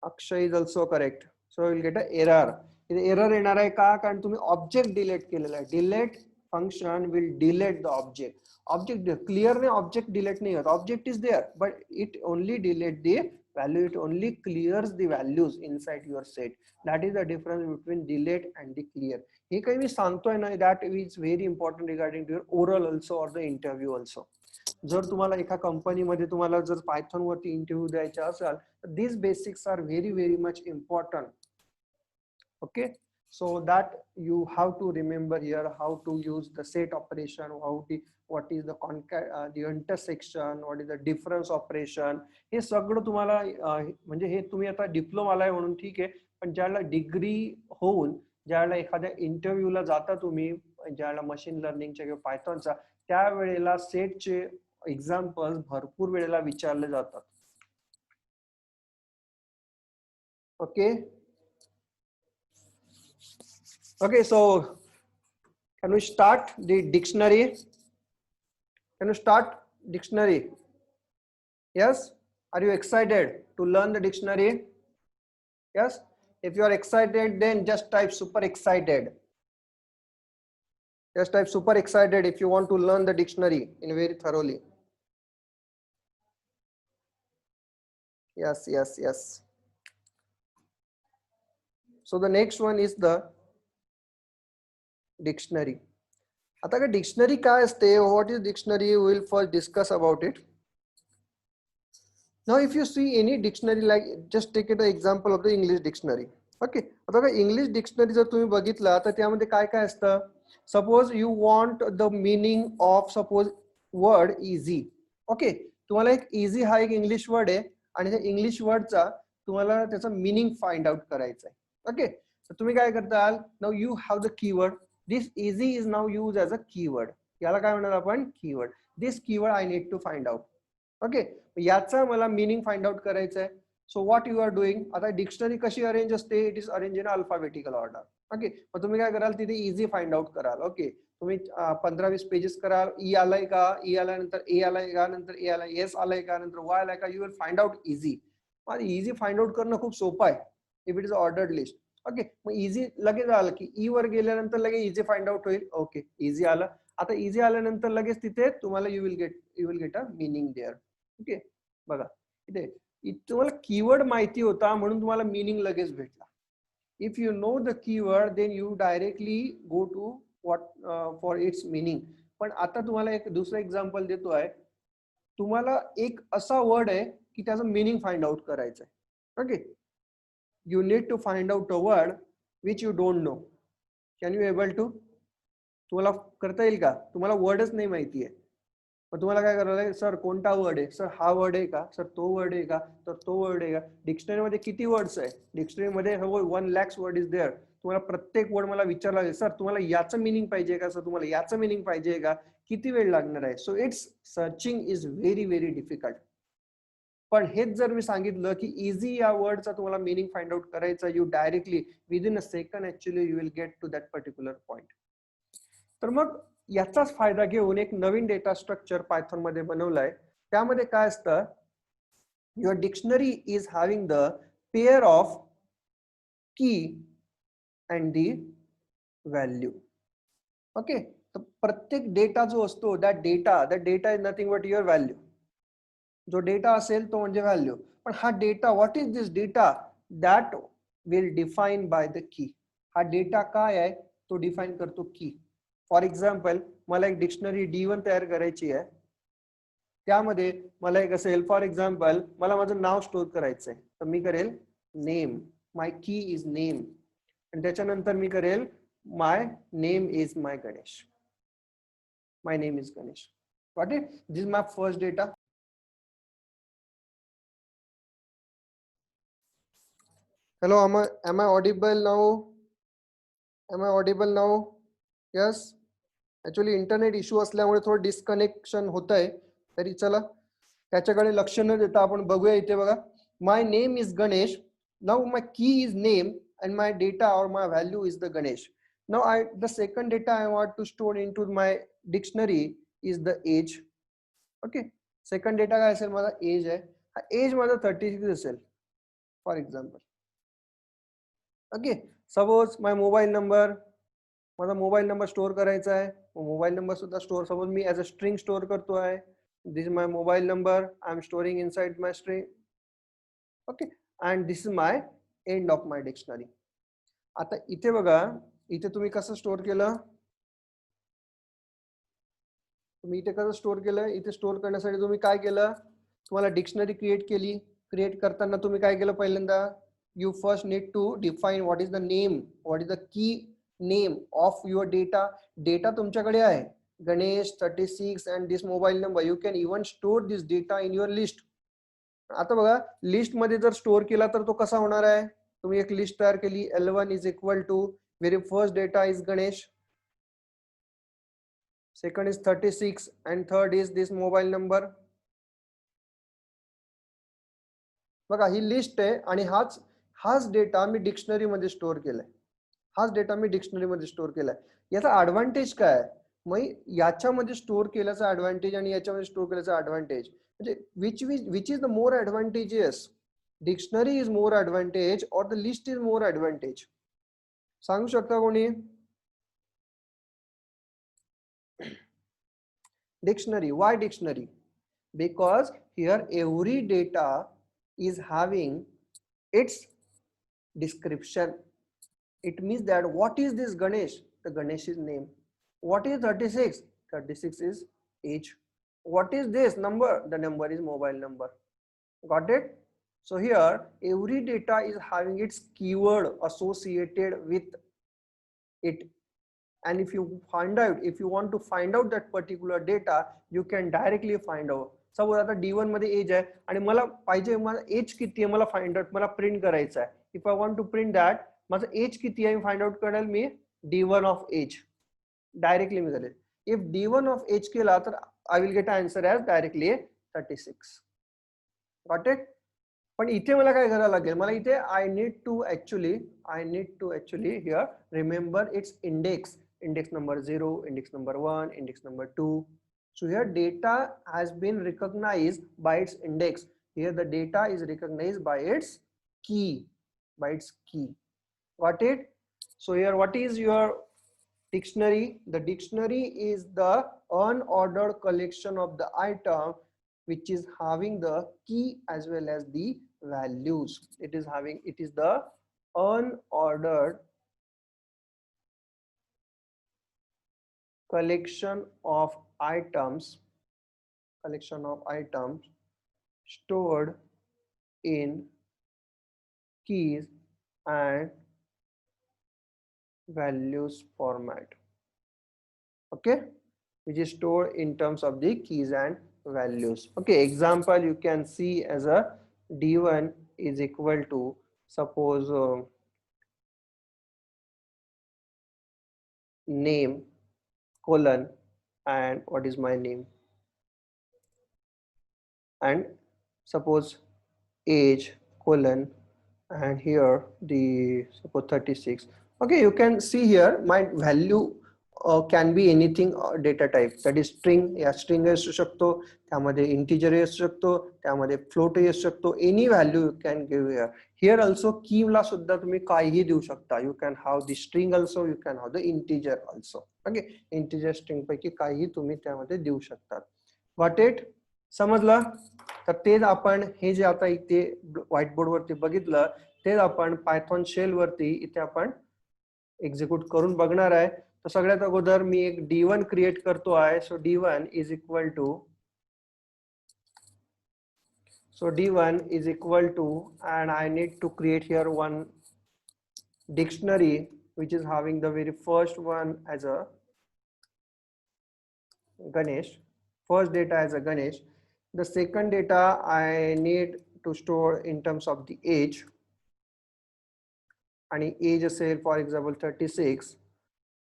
Speaker 1: Akshay is also correct. So you will get an error. Error येणार आहे का? कारण तुम्ही ऑब्जेक्ट डिलीट केलेला आहे. Delete function will delete the object. Object clear ने object delete नहीं होता. Object is there but it only delete the value, it only clears the values inside your set. That is the difference between delete and the clear. हे काही मी सांगतोय ना, that is very important regarding to your oral also or the interview also. जर तुम्हाला एका कंपनीमध्ये तुम्हाला जर Python वरती इंटरव्ह्यू द्यायचा असेल तर these basics are very much important. Okay, so that you have to remember here how to use the set operation, what is the the intersection, what is the difference operation. हे सगळं तुम्हाला म्हणजे हे तुम्ही आता डिप्लोमाला आहे म्हणून ठीक आहे, पण ज्याला डिग्री होऊन ज्याला एखाद्या इंटरव्ह्यूला जाता तुम्ही, ज्याला मशीन लर्निंगच्या किंवा पायथॉनचा, त्यावेळेला सेटचे एक्झाम्पल्स भरपूर वेळेला विचारले जातात. Okay. Okay, so can we start the dictionary? Can you start dictionary? Yes? Are you excited to learn the dictionary? Yes? If you are excited, then just type super excited. Just type super excited if you want to learn the dictionary in very thoroughly. Yes, yes, yes. So the next one is the dictionary. आता का dictionary काय असते, what is dictionary, we will first discuss about it. Now if you see any dictionary, like just take an example of the English dictionary. Okay, आता का English dictionary जर तुम्ही बघितला तर त्यामध्ये काय काय असतं. Suppose you want the meaning of suppose word easy. Okay, तुम्हाला एक इझी हा एक इंग्लिश वर्ड आहे आणि त्या इंग्लिश वर्डचा तुम्हाला त्याचा मीनिंग फाइंड आउट करायचा आहे. ओके, तर तुम्ही काय करताल, now you have the keyword. This easy is now use as a keyword. याला काय म्हणणार आपण, keyword. This keyword I need to find out. Okay, याचा मला मीनिंग फाइंड आउट करायचं आहे. So what you are doing, आता डिक्शनरी कशी अरेंज असते, it is arrange in alphabetical order. Okay, मग तुम्ही काय कराल, तिथे इझी फाइंड आउट कराल. ओके, तुम्ही 15-20 पेजेस कराल. ई आलाय का, ई आल्यानंतर ए आलाय का, नंतर ए आलाय, एस आलाय का, नंतर वाय आलाय का, you will find out easy. Easy find out करणं खूप सोपं आहे if it is ordered list. Okay, मग इझी लगेच आलं की ई वर गेल्यानंतर लगेच इझी फाइंड आउट होईल. ओके, इझी आलं. आता इझी आल्यानंतर लगेच तिथे तुम्हाला you will get a meaning there. Okay, बघा इथे तुम्हाला कीवर्ड माहिती होता म्हणून तुम्हाला मीनिंग लगेच भेटला. If you know the keyword then you directly go to what for its meaning. पण आता तुम्हाला एक दुसरं एक्झाम्पल देतोय. तुम्हाला एक असा वर्ड आहे की त्याचं मीनिंग फाइंड आउट करायचं आहे. Okay, you need to find out a word which you don't know. Can you able to, तुम्हाला करता येईल का, तुम्हाला वर्डच नाही माहिती आहे. मग तुम्हाला काय करायला आहे, सर कोणता वर्ड आहे, सर हा वर्ड आहे का, सर तो वर्ड आहे का, तर तो वर्ड आहे का. डिक्शनरीमध्ये किती वर्ड्स आहे, डिक्शनरीमध्ये 1 लाख वर्ड इज देअर. तुम्हाला प्रत्येक वर्ड मला विचारला आहे, सर तुम्हाला याचं मिनिंग पाहिजे का, सर तुम्हाला याचं मिनिंग पाहिजे का, किती वेळ लागणार आहे. So it's searching is very difficult. पण हेच जर मी सांगितलं की इझी या वर्डचा तुम्हाला मिनिंग फाइंड आउट करायचा, you directly within a second actually you will get to that particular point. तर मग याचाच फायदा घेऊन एक नवीन डेटा स्ट्रक्चर पायथॉन मध्ये बनवलाय. त्यामध्ये काय असतं, your dictionary is having the pair of की अँड दी व्हॅल्यू. ओके, तर प्रत्येक डेटा जो असतो, that data is nothing but your value. जो डेटा असेल तो म्हणजे व्हॅल्यू. पण हा data, what is this data, that will define by the key. हा डेटा काय आहे तो डिफाईन करतो की. फॉर एक्झाम्पल, मला एक डिक्शनरी D1 तयार करायची आहे. त्यामध्ये मला एक असेल, फॉर एक्झाम्पल मला माझं नाव स्टोअर करायचं आहे, तर मी करेल name, my key is name. आणि त्याच्यानंतर मी करेल my name is my Ganesh. My name is Ganesh. Got it, this is my first data. Hello, am I audible now? Am I audible now? Yes. Actually internet issue असल्यामुळे थोडं disconnection होत आहे. तरी चला त्याच्याकडे लक्ष न देता आपण बघूया. इथे बघा, my name is Ganesh. Now my key is name and my data और my value is the Ganesh. Now the second data I want to store into my dictionary is the age. Okay, second data काय असेल, माझा as आहे. हा as माझा 36 असेल for example. Okay, suppose my mobile number, माझा mobile number store करायचा आहे. मोबाईल नंबर सुद्धा store, suppose me as a string store करतो आहे. This is my mobile number, I am storing inside my string. Okay, and this is my end of my dictionary. आता इथे बघा, इथे तुम्ही कसं स्टोअर केलं, तुम्ही इथे कसं स्टोअर केलं, इथे स्टोअर करण्यासाठी तुम्ही काय केलं, तुम्हाला डिक्शनरी क्रिएट केली. क्रिएट करताना तुम्ही काय केलं, पहिल्यांदा you first need to define what is the name, what is the key name of your data. Data तुमच्याकडे आहे Ganesh 36 and this mobile number. You can even store this data in your list. आता बघा, list मध्ये जर store केला तर तो कसा होणार आहे, तुम्ही एक लिस्ट तयार केली, L1 is equal to very first data is Ganesh, second is 36 and third is this mobile number. बघा ही लिस्ट आहे आणि हाच डेटा मी डिक्शनरी मध्ये स्टोअर केलाय, हाच डेटा मी डिक्शनरी मध्ये स्टोअर केलाय. याचा ऍडव्हान्टेज काय आहे, मग याच्यामध्ये स्टोअर केल्याचा ऍडव्हान्टेज आणि याच्यामध्ये स्टोअर केल्याचा ऍडव्हान्टेज, म्हणजे which is the more advantages, dictionary is more advantage और the list is more advantage, सांगू शकता कोणी? Dictionary. Why dictionary? Because here every data is having its description. It means that what is this Ganesh? The Ganesh is name. What is 36? 36 is age. What is this number? The number is mobile number. Got it? So here every data is having its keyword associated with it. And if you find out, if you want to find out that particular data, you can directly find out. Suppose आता D1 मध्ये as आहे आणि मला पाहिजे, मला as किती आहे मला फाइंड आउट, मला प्रिंट करायचं आहे. If I want to print that, माझं एज किती आहे फाइंड आउट करेल मी D1 ऑफ एज, डायरेक्टली मी करेल. इफ D1 ऑफ एज केला तर I will get answer as directly 36. Got it? पण इथे मला काय करायला लागेल, मला इथे I need to actually here remember its index. Index number 0, index number 1, index number 2. So here data has been recognized by its index. Here the data is recognized by its key. Got it? So here what is your dictionary? The dictionary is the unordered collection of the item which is having the key as well as the values. It is the unordered collection of items stored in keys and values format. Okay, which is stored in terms of the keys and values. Okay, example you can see as a D1 is equal to, suppose name colon and what is my name, and suppose age colon and here the suppose 36. Okay, you can see here my value can be anything data type, that is string. या string असू शकतो, त्यामध्ये integer असू शकतो, त्यामध्ये float असू शकतो, any value you can give here. Here also key ला सुद्धा तुम्ही काहीही देऊ शकता. You can have the string also, you can have the integer also. Okay, integer string पैकी काहीही तुम्ही त्यामध्ये देऊ शकता. Got it? समजलं? तर तेच आपण हे जे आता इथे व्हाईट बोर्ड वरती बघितलं, तेच आपण पायथॉन शेल वरती इथे आपण एक्झिक्यूट करून बघणार आहे. तर सगळ्यात अगोदर मी एक D1 क्रिएट करतो आहे. So D1 is equal to and I need to create here one dictionary which is having the very first one as a Ganesh, first data as a Ganesh. The second data I need to store in terms of the age, and age असेल for example 36,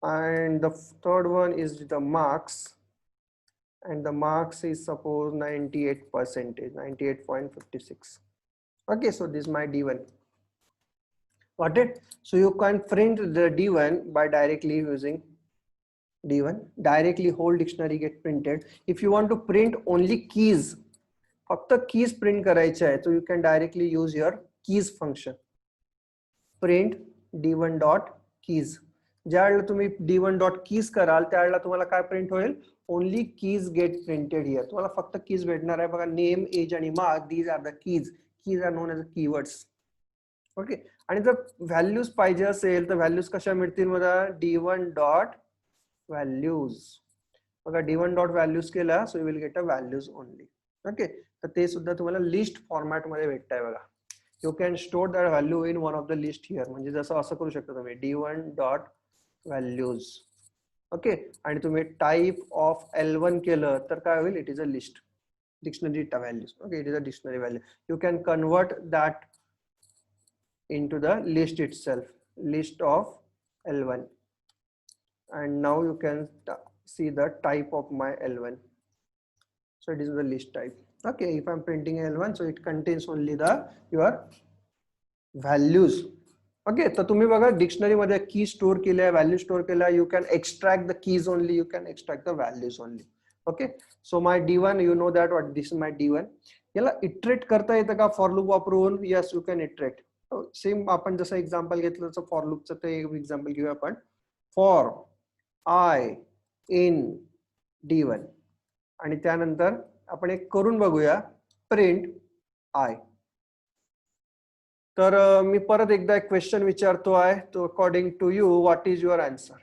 Speaker 1: and the third one is the marks, and the marks is suppose 98%, 98.56. Okay, so this is my D1. Got it? So you can print the D1 by directly using D1. Directly whole dictionary get printed. If you want to print only keys, फक्त keys print करायचे आहे, so you can directly use your keys function. Print D1 dot keys. ज्यावेळेला तुम्ही D1 dot keys कराल त्यावेळेला तुम्हाला काय print होईल, only keys get printed here. तुम्हाला फक्त कीज भेटणार आहे बघा, नेम एज आणि mark, these are the keys. keys are known as keywords. Okay, आणि जर व्हॅल्यूज पाहिजे असेल तर व्हॅल्यूज कशा मिळतील मला? d1 dot values. बघा d1 डॉट व्हॅल्यूज केला, so you will get a values only. Okay, तर ते सुद्धा तुम्हाला लिस्ट फॉर्मॅट मध्ये भेटतंय बघा. You can store that value in one of the list here. म्हणजे जसं असं करू शकता तुम्ही d1 डॉट व्हॅल्यूज. ओके, आणि तुम्ही टाईप ऑफ L1 केलं तर काय होईल? It is a list dictionary values. Okay, it is a dictionary value. You can convert that into the list itself, list of L1, and now you can see the type of my L1. So it is the list type. Okay, if I'm printing L1, so it contains only the your values. Okay, तर तुम्ही बघा dictionary मध्ये की store केल्या, value store केल्या. You can extract the keys only, you can extract the values only. Okay, so my d1, you know that what this is my d1. याला iterate करता येतं का फॉर लूप वापरून? Yes, you can iterate. Same आपण जसं example घेतलं तसं for लूपचं ते एक्झाम्पल घेऊया आपण. फॉर आय इन d1, आणि त्यानंतर आपण एक करून बघूया प्रिंट आय. तर मी परत एकदा एक क्वेश्चन विचारतो आहे. तो according to you what is your answer?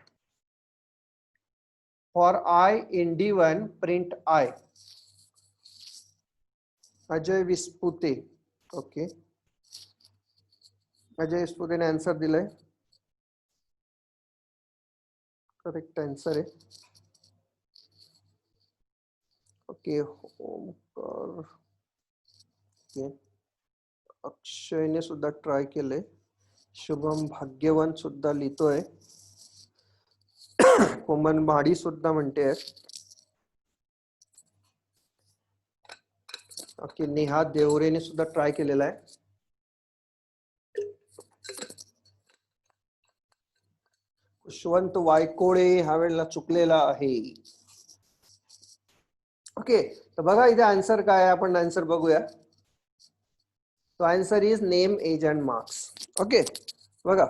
Speaker 1: For I in d1 print I. Ajay Vispute. Okay, Ajay विस्पुतेने आन्सर दिलाय. करेक्ट आन्सर आहे. ओके, ओके, अक्षयने सुद्धा ट्राय केले. शुभम भाग्यवंत सुद्धा लिहितोय. कोमन माडी सुद्धा म्हणते. ओके, नेहा देवरेने सुद्धा ट्राय केलेला आहे. कुशवंत वायकोळे ह्या वेळेला चुकलेला आहे. ओके, तर बघा इथे आन्सर काय आहे, आपण आन्सर बघूया. तो answer is name, age and marks. Okay, बघा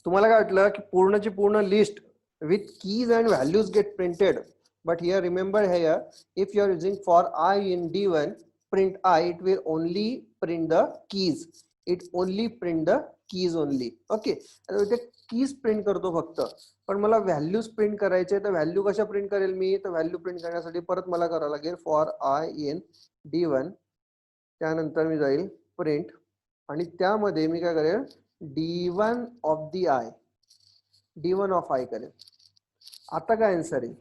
Speaker 1: तुम्हाला काय वाटलं की पूर्णची पूर्ण list with keys and values get printed. But here remember here, if you are using for I in d1 print I, it will only print the keys. It only print the keys only. Okay, इथे keys print करतो फक्त. पण मला values print करायचे, तर value कशा print करेल मी? तर व्हॅल्यू प्रिंट करण्यासाठी परत मला करावं लागेल for I in d1. त्यानंतर मी जाईल प्रिंट, आणि त्यामध्ये मी काय करेल? d1 of the I, d1 of I करेल. आता काय आन्सर येईल?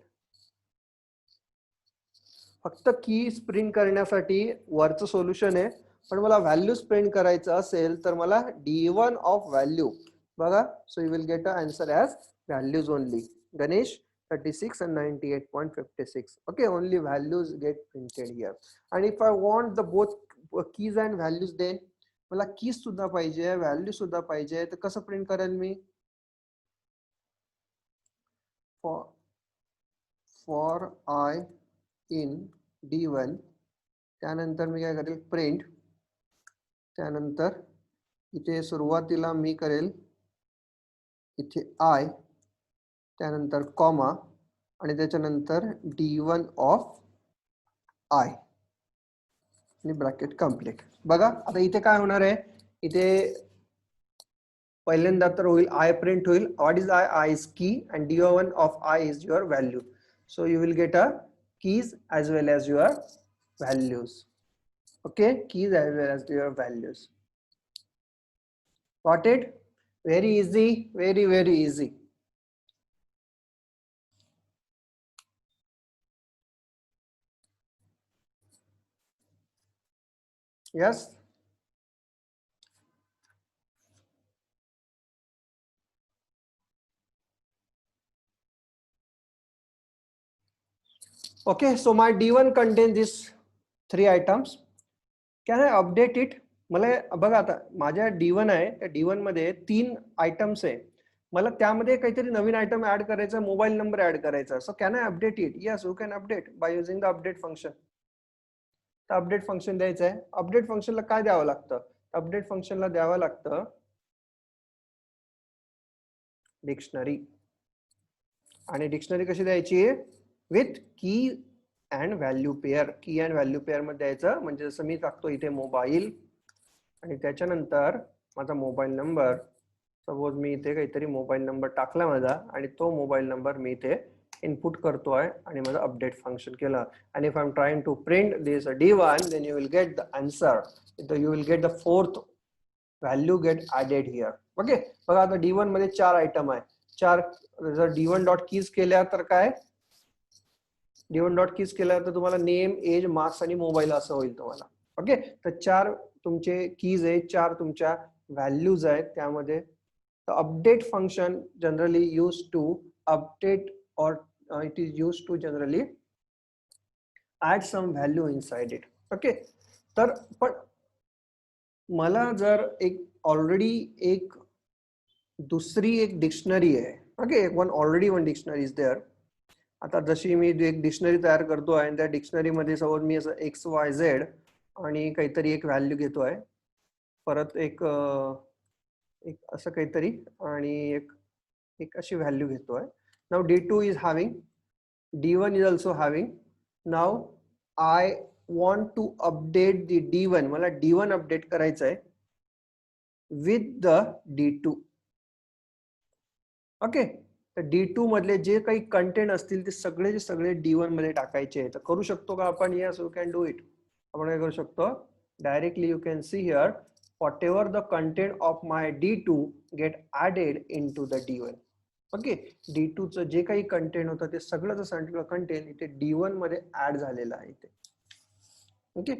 Speaker 1: फक्त कीज प्रिंट करण्यासाठी वरचं सोल्युशन आहे, पण मला व्हॅल्यूज प्रिंट करायचं असेल तर मला d1 ऑफ व्हॅल्यू. बघा, so you will get a answer as values only. Ganesh 36 and 98.56. Okay, only values get printed here. And if I want the both keys and values, then मला keys सुद्धा पाहिजे, value सुद्धा पाहिजे, तर कसं print करेल मी? for I in d1, त्यानंतर मी काय करेल? प्रिंट. त्यानंतर इथे सुरुवातीला मी करेल इथे I, त्यानंतर कॉमा, आणि त्याच्यानंतर d1 ऑफ I आणि ब्रॅकेट कंप्लीट. बघा आता इथे काय होणार आहे? इथे पहिल्यांदा तर होईल I प्रिंट होईल. What is I? I is key, and d1 of I is your value. So you will get a keys as well as your values. Okay, keys as well as your values. Got it? Very easy, very, very easy. Yes. Okay, so my d1 contains these 3 items. Can I update it? मला बघा आता माझ्या d1 आहे, त्या d1 मध्ये 3 items आहे. मला त्यामध्ये काहीतरी नवीन आयटम ऍड करायचा, मोबाईल नंबर ऍड करायचा. सो can I update it? Yes, you can update by using the update function. तर अपडेट फंक्शन द्यायचं आहे. अपडेट फंक्शनला काय द्यावं लागतं? अपडेट फंक्शनला द्यावं लागतं डिक्शनरी. आणि डिक्शनरी कशी द्यायची? विथ की अँड व्हॅल्यू पेअर. की अँड व्हॅल्यू पेअर मध्ये द्यायचं. म्हणजे जसं मी टाकतो इथे मोबाईल, आणि त्याच्यानंतर माझा मोबाईल नंबर, सपोज मी इथे काहीतरी मोबाईल नंबर टाकला माझा आणि तो मोबाईल नंबर मी इथे इनपुट करतोय आणि माझं अपडेट फंक्शन केलं. आणि if I am trying to print this D1, then you will get the answer. You will get the fourth value get added here. Okay, बघा आता D1 मध्ये 4 आयटम आहे. 4 जर D1 डॉट कीज केल्या तर काय, D1 डॉट कीज केल्या तर तुम्हाला नेम, एज, मार्क्स आणि मोबाईल असं होईल तुम्हाला. ओके, तर 4 तुमचे कीज आहेत, 4 तुमच्या व्हॅल्यूज आहेत त्यामध्ये. The update function generally used to update, or it is used to generally add some value inside it. Okay, तर पण मला जर एक ऑलरेडी एक दुसरी एक डिक्शनरी आहे. Okay, one dictionary is there. आता जशी मी एक डिक्शनरी तयार करतोय आणि त्या डिक्शनरी मध्ये सपोज मी असं XYZ आणि काहीतरी एक व्हॅल्यू घेतोय, परत एक असं काहीतरी आणि एक अशी व्हॅल्यू घेतोय. Now D2 is having, D1 is also having. Now I want to update the D1, मला D1 अपडेट करायचं आहे विथ द D2. ओके, तर D2 मधले जे काही कंटेंट असतील ते सगळे D1 मध्ये टाकायचे आहे. तर करू शकतो का आपण? Yes, you can do it. आपण काय करू शकतो, directly you can see here whatever the content of my D2 get added into the D1. Okay, D2 चं जे काही कंटेंट होतं ते सगळं कंटेंट इथे D1 मध्ये ऍड झालेलं आहे इथे. ओके,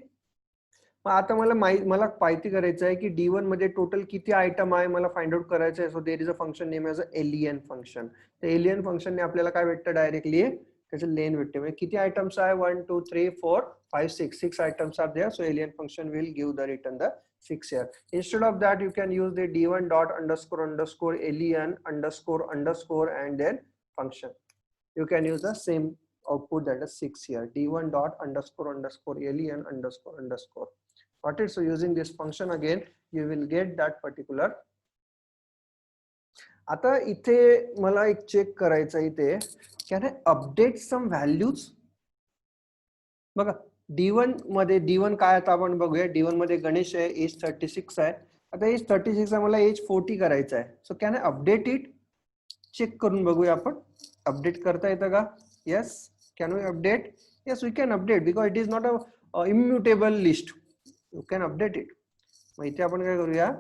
Speaker 1: मग आता मला माहिती करायचं आहे की D1 मध्ये टोटल किती आयटम आहे मला फाइंड आउट करायचं आहे. So there is a function name as alien function. तर एलियन फंक्शनने आपल्याला काय भेटतं, डायरेक्टली त्याचं लेन भेटते. म्हणजे किती आयटम्स आहे, 1 2 3 4 5 6 items are there. So alien function will give the return the 6 here. Instead of that, you can use the D1 dot underscore underscore alien underscore underscore and then function. You can use the same output, that is 6 here. D1 dot underscore underscore alien underscore underscore. Got it? So using this function again, you will get that particular. आता इथे मला एक check करायचं इथे, can I update some values? बघा D1 मध्ये, D1 काय आता आपण बघूया. D1 मध्ये गणेश आहे, एज 36 आहे. आता एज 36 आहे, मला एज 40 करायचं आहे. So can I update it? Check करून बघूया आपण, अपडेट करता येतं का? Yes, can we update? Yes, we can update because it is not a immutable list. You can update it. मग इथे आपण काय करूया,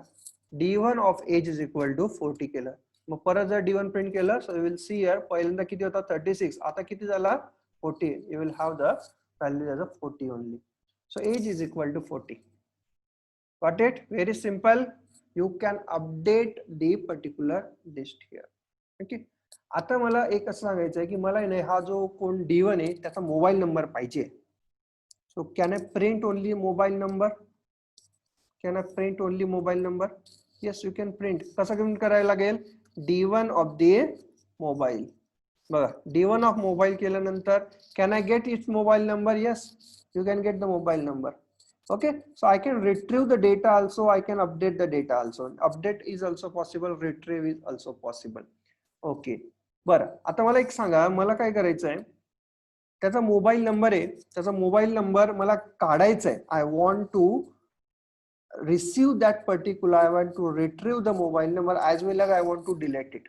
Speaker 1: D1 of age is equal to 40 केलं. मग परत जर D1 प्रिंट केलं, सो विल सी हिअर पहिल्यांदा किती होता 36, आता किती झाला 40. You will have the value as a 40 only. So age is equal to 40. Got it? Very simple. You can update the particular list here. Okay. आता मला एक असं सांगायचं आहे की मला हा जो कोण D1 आहे त्याचा मोबाईल नंबर पाहिजे. सो can I print only mobile number? Can I print only mobile number? Yes, you can print. कसं प्रिंट करायला लागेल, D1 ऑफ द मोबाईल. बघा D1 ऑफ मोबाईल केल्यानंतर can I get it's mobile number? Yes, you can get the mobile number. Okay, so I can retrieve the data also, I can update the data also. Update is also possible, retrieve is also possible. Okay, बरं आता मला एक सांगा, मला काय करायचं आहे, त्याचा mobile number आहे, त्याचा मोबाईल नंबर मला काढायचा आहे. I want to receive that particular, I want to retrieve the mobile number as well as I want to delete it.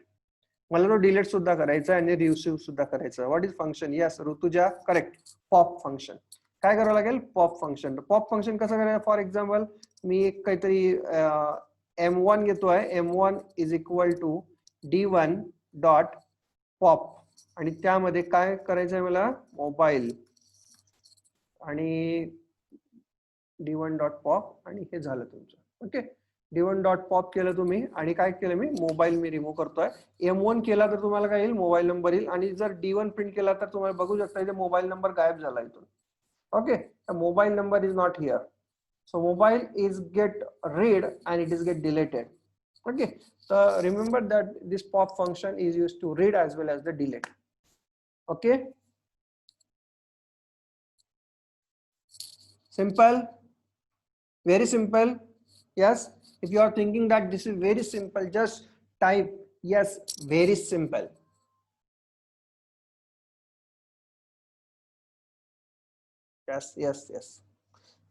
Speaker 1: मला तो डिलीट सुद्धा करायचा आहे आणि रिसीव सुद्धा करायचं. What is function? Yes Rutuja, correct, pop function. काय करावं लागेल, पॉप फंक्शन. पॉप फंक्शन कसं करायचं, फॉर एक्झाम्पल मी एक काहीतरी M1 घेतोय. M1 is equal to D1 dot pop आणि त्यामध्ये काय करायचं आहे मला, मोबाईल आणि D1 डॉट पॉप आणि हे झालं तुमचं. ओके, D1 डॉट पॉप केलं तुम्ही आणि काय केलं मी, मोबाईल मी रिमूव्ह करतोय. M1 केला तर तुम्हाला काय येईल, मोबाईल नंबर येईल. आणि जर D1 प्रिंट केला तर तुम्हाला बघू शकता इथे मोबाईल नंबर गायब झाला इथून. Okay, the mobile number is not here, so mobile is get read and it is get deleted. Okay, so remember that this pop function is used to read as well as the delete. Okay, simple, very simple. Yes, if you are thinking that this is very simple, just type yes, very simple. Yes, yes, yes.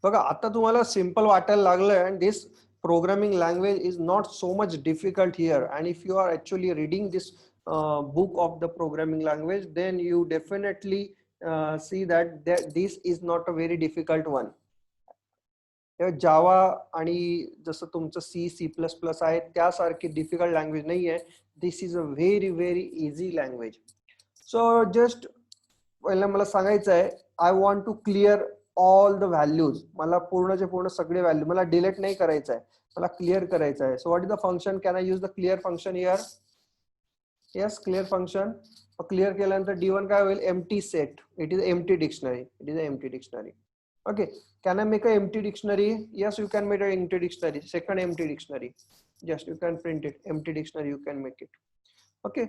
Speaker 1: बघा आता तुम्हाला simple वाटायला लागलं, and this programming language is not so much difficult here, and if you are actually reading this book of the programming language, then you definitely see that this is not a very difficult one. जावा आणि जसं तुमचं C++ आहे त्यासारखी difficult language नाही आहे. This is a very very easy language. So just पहिला मला सांगायचं आहे, I want to clear all the values. मला पूर्णचे पूर्ण सगळे व्हॅल्यू मला डिलीट नाही करायचं आहे, मला क्लिअर करायचं आहे. So what is the function? Can I use the clear function here? Yes, clear function. Clear केल्यानंतर D1 काय होईल? Empty set. It is empty dictionary. It is empty dictionary. Okay, can I make an empty dictionary? Yes, you can make an empty dictionary. Second empty dictionary. Just you can print it. Empty dictionary, you can make it. Okay,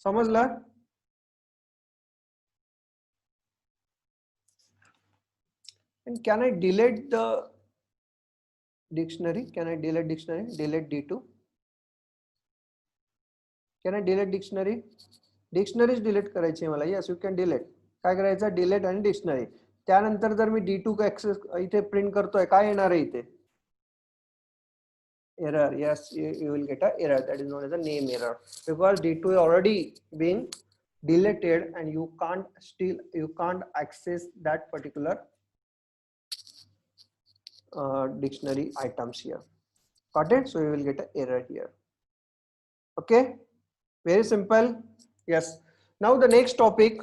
Speaker 1: समझला? And can I delete the dictionary? Can I delete dictionary? Delete D2. Can I delete dictionary? Dictionaries delete करायची मला. Yes, you can delete. काय करायचं? Delete आणि dictionary. त्यानंतर जर मी D2 का access इथे प्रिंट करतोय, काय येणार आहे इथे? Error. Yes, you will get a error. That is known as a name error, because D2 is already being deleted and you can't access that particular dictionary items here. Got it? So you will get an error here. Okay, very simple. Yes, now the next topic.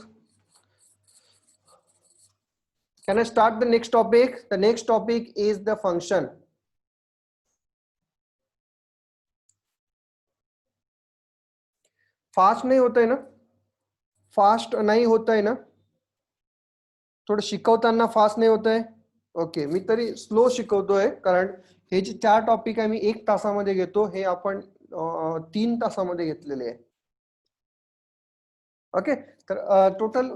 Speaker 1: Can I start the next topic? The next topic is the function. Fast नाही होत आहे ना? Fast नाही होत आहे ना? थोडं शिकवताना फास्ट नाही होत आहे? ओके, मी तरी स्लो शिकवतोय, कारण हे जे 4 टॉपिक आहे मी 1 तासामध्ये घेतो, हे आपण 3 तासामध्ये घेतलेले आहे. ओके, तर total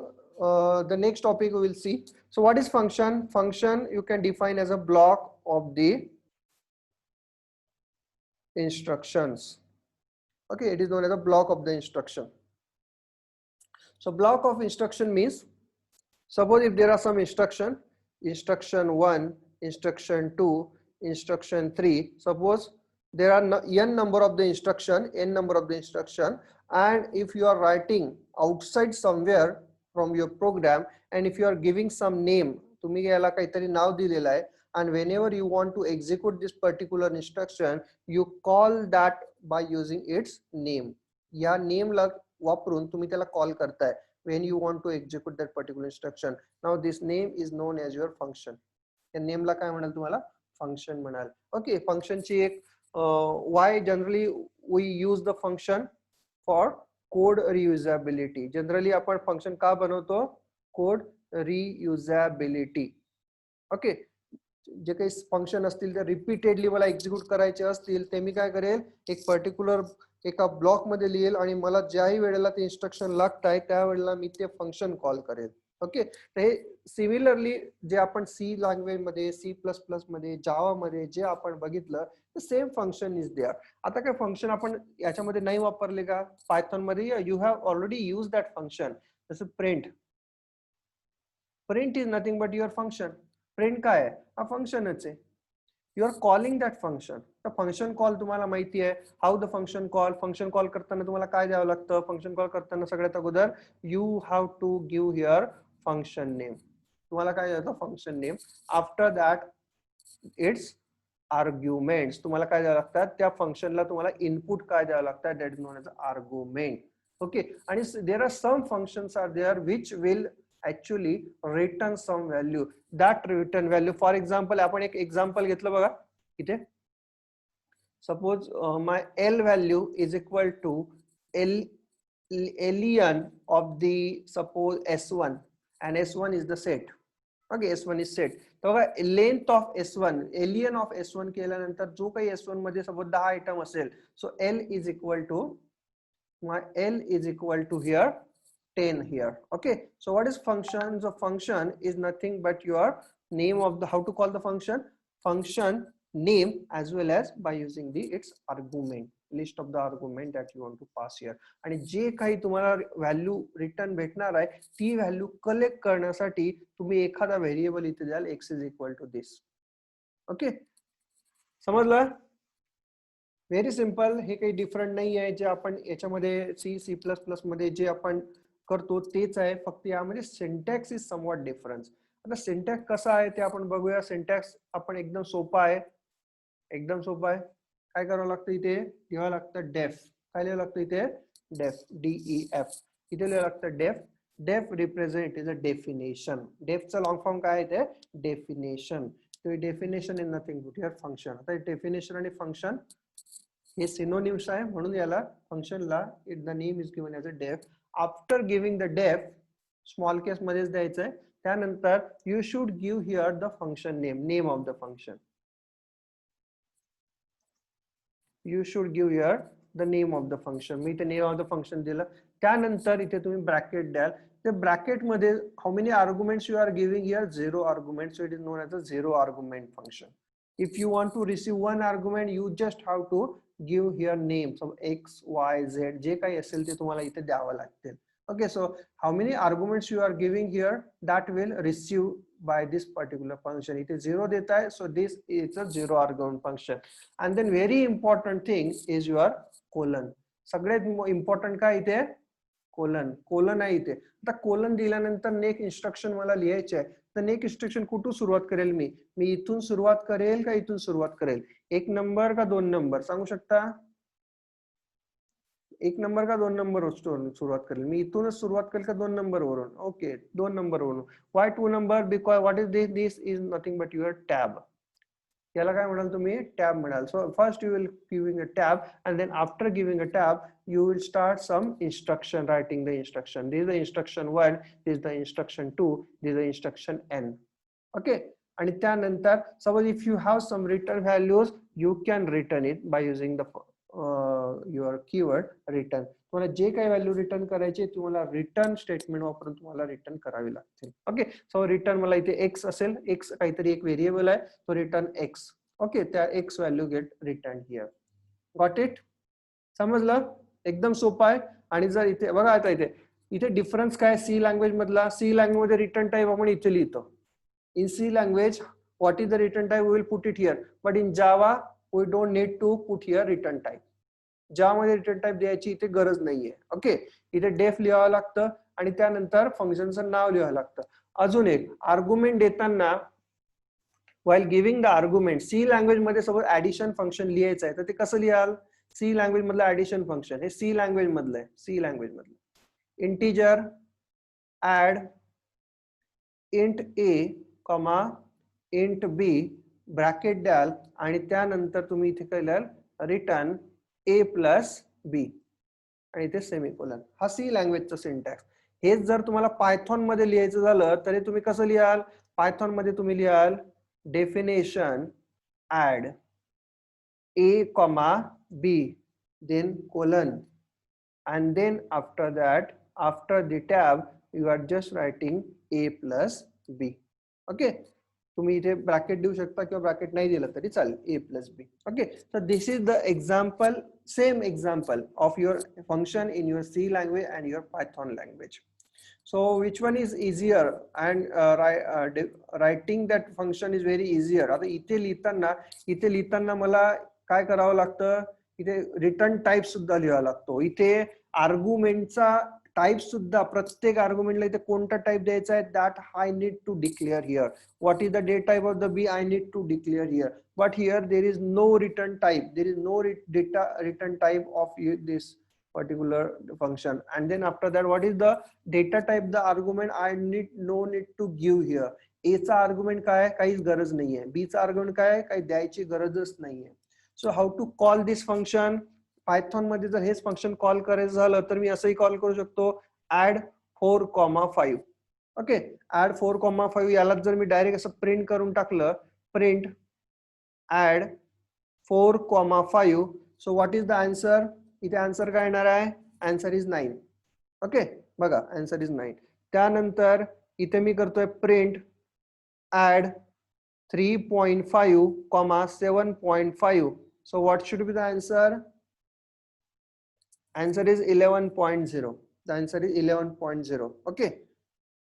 Speaker 1: the next topic we will see. So what is function? Function you can define as a block of the instructions. Okay, it is known as a block of the instruction. So block of instruction means, suppose if there are some instruction 1, instruction 2, instruction 3, suppose there are n number of the instruction, and if you are writing outside somewhere from your program, and if you are giving some name, तुम्ही याला काहीतरी नाव दिलेलं आहे, and whenever you want to execute this particular instruction, you call that by using its name. या name ला वापरून तुम्ही त्याला call करताय when you want to execute that particular instruction. Now this name is known as your function. या name ला काय म्हणाल तुम्हाला? Function म्हणाल. Okay, function ची एक why generally we use the function for code reusability. Generally आपण function का बनवतो? Code reusability. Okay, जे काही फंक्शन असतील ते रिपीटेडली मला एक्झिक्यूट करायचे असतील, ते मी काय करेल, एक पर्टिक्युलर एका ब्लॉक मध्ये लिहेल, आणि मला ज्याही वेळेला ते इन्स्ट्रक्शन लागताय त्यावेळेला मी ते फंक्शन कॉल करेल. ओके, तर हे सिमिलरली जे आपण सी लँग्वेज मध्ये, C++ मध्ये, जावा मध्ये जे आपण बघितलं, सेम फंक्शन इज देअर. आता काय फंक्शन आपण याच्यामध्ये नाही वापरले का? पायथॉन मध्ये you have already use that function. जसं print is nothing but your function. Print काय आहे? हा फंक्शनच आहे. You are calling that function. तर फंक्शन कॉल तुम्हाला माहिती आहे. How the function call. Function call करताना तुम्हाला काय द्यावं लागतं? फंक्शन कॉल करताना सगळ्यात अगोदर you have to give here function name. तुम्हाला काय द्यावं? Function name. After that its arguments. तुम्हाला काय द्यावं लागतात? त्या फंक्शनला तुम्हाला इनपुट काय द्यावं लागतात? That is known as argument. Okay, आणि there are some functions are there which will actually return some value. That return value, for example, आपण एक example घेतलं बघा इथे. Suppose my L value is equal to ln of the suppose S1, and S1 is the set. Okay, S1 is set. तर बघा length of S1, ln of S1 केल्यानंतर जो काही S1 मध्ये suppose 10 आयटम असेल, so L is equal to my L is equal to here 10 here. Okay, so what is function? So function is nothing but your name of the, how to call the function name, as well as by using the its argument, list of the argument that you want to pass here. आणि जे काही तुम्हाला value return भेटणार आहे, ती value collect करण्यासाठी तुम्ही एखादा variable इथे द्याल, x is equal to this. ओके, समजलं? Very simple. हे काही डिफरंट नाही आहे जे आपण याच्यामध्ये C++ मध्ये जे आपण करतो तेच आहे, फक्त यामध्ये सिंटॅक्स इज समवॉट डिफरन्स. आता सिंटॅक्स कसा आहे ते आपण बघूया. सिंटॅक्स आपण एकदम सोपा आहे, एकदम सोपा आहे. काय करावं लागतं, इथे लिहावं लागतं डेफ. काय लिहावं लागतं इथे? Def, DEF. इथे लिहावं लागतं def. Def represent is a definition. डेफचा लॉंग फॉर्म काय आहे ते? डेफिनेशन. तो definition is nothing but your function. आता डेफिनेशन आणि फंक्शन हे सिनोनिम्स आहे, म्हणून याला फंक्शनला the name is given as a def. After giving the def, small case मध्येच द्यायचं आहे. त्यानंतर you should give here the function name, name of the function. You should give here the name of the function. मी इथे name of the function दिलं. त्यानंतर इथे तुम्ही ब्रॅकेट द्याल. ते ब्रॅकेट मध्ये how many arguments you are giving here? 0 argument. So it is known as a 0 argument function. If you want to receive one argument, you just have to give here name. So x, y, z जे काही असेल ते तुम्हाला इथे द्यावं लागतील. Okay, so how many arguments you are giving here, that will receive by this particular function. It is 0 देता है, so this is a 0 argument function. And then very important thing is your colon. सगळ्यात important काय इथे? Colon. Colon आहे इथे. आता colon दिल्यानंतर next instruction मला लिहायचे आहे. तर नेक्स्ट इन्स्ट्रक्शन कुठून सुरुवात करेल? मी इथून सुरुवात करेल का इथून सुरुवात करेल? 1 नंबर का 2 नंबर सांगू शकता? 1 नंबर का 2 नंबर सुरुवात करेल? मी इथूनच सुरुवात करेल का 2 नंबर वरून? ओके, 2 नंबर वरून. Why 2 number? Because what is this? This is nothing but your tab. याला काय म्हणाल तुम्ही? टॅब म्हणाल. So first you will giving a tab, and then after giving a tab you will start some instruction, writing the instruction. This is the instruction 1, this is the instruction 2, this is the instruction n. Okay, and त्यानंतर suppose if you have some return values, you can return it by using the your keyword return. तुम्हाला जे काही value return करायचे तुम्हाला return statement वापरून तुम्हाला return करावी लागतील. ओके, सो रिटर्न मला इथे x असेल, x काहीतरी एक व्हेरिएबल आहे, तो रिटर्न x. ओके, त्या x value get return here. Got it? समजलं? एकदम सोपं आहे. आणि जर इथे बघा, आता इथे डिफरन्स काय? सी लँग्वेज मधला, सी लँग्वेज मध्ये रिटर्न टाइप आपण इथे लिहितो. In C language what is the return type? We will put it here. But in Java we don't need to put here return type. Java मध्ये return type द्यायची इथे गरज नाहीये. Okay, इथे डेफ लिहावं लागतं आणि त्यानंतर फंक्शनचं नाव लिहावं लागतं. अजून एक, आर्ग्युमेंट देताना while giving the argument, C language मध्ये सपोज ऍडिशन फंक्शन लिहायचं आहे तर ते कसं लिहाल? सी लँग्वेज मधलं ऍडिशन फंक्शन हे सी लँग्वेज मधलं आहे. सी लँग्वेज मधलं integer add int a comma int b bracket द्याल आणि त्यानंतर तुम्ही इथे काय लिहाल? रिटर्न ए प्लस बी आणि इथे सेमीकोलन. हा सी लँग्वेजचा सिंटॅक्स. हेच जर तुम्हाला पायथॉन मध्ये लिहायचं झालं तरी तुम्ही कसं लिहाल? पायथॉन मध्ये तुम्ही लिहाल definition add a comma b then colon, and then after that after the tab you are just writing a plus b. okay, तुम्ही इथे ब्रॅकेट देऊ शकता किंवा ब्रॅकेट नाही दिलं तरी चालेल, a plus b. okay, so this is the example, same example of your function in your C language and your Python language. So which one is easier? And writing that function is very easier. आता इथे लिहिताना मला काय करावं लागतं? इथे return type सुद्धा लिहावा लागतो. इथे आर्ग्युमेंटचा टाइप सुद्धा, प्रत्येक आर्ग्युमेंटला इथे कोणता टाइप द्यायचा आहे that I need to declare here. What is the data type of the b? I need to declare here. But here there is no return type, there is no data return type of this particular function. And then after that, what is the data type? The argument I no need to give here. A चा argument काय आहे? काहीच गरज नाहीये. B चा argument काय आहे? काही द्यायची गरजच नाहीये. So how to call this function? Python मध्ये जर हेच फंक्शन कॉल करायचं झालं तर मी असंही कॉल करू शकतो, add 4,5. ओके, add 4,5 याला जर मी डायरेक्ट असं प्रिंट करून टाकलं, print add 4,5. so what is the answer? इथे आन्सर काय येणार आहे? Answer is 9. ओके, बघा आन्सर इज 9. त्यानंतर इथे मी करतोय print add 3.5, 7.5. So what should be the answer? Answer is 11.0. The answer is 11.0. Okay,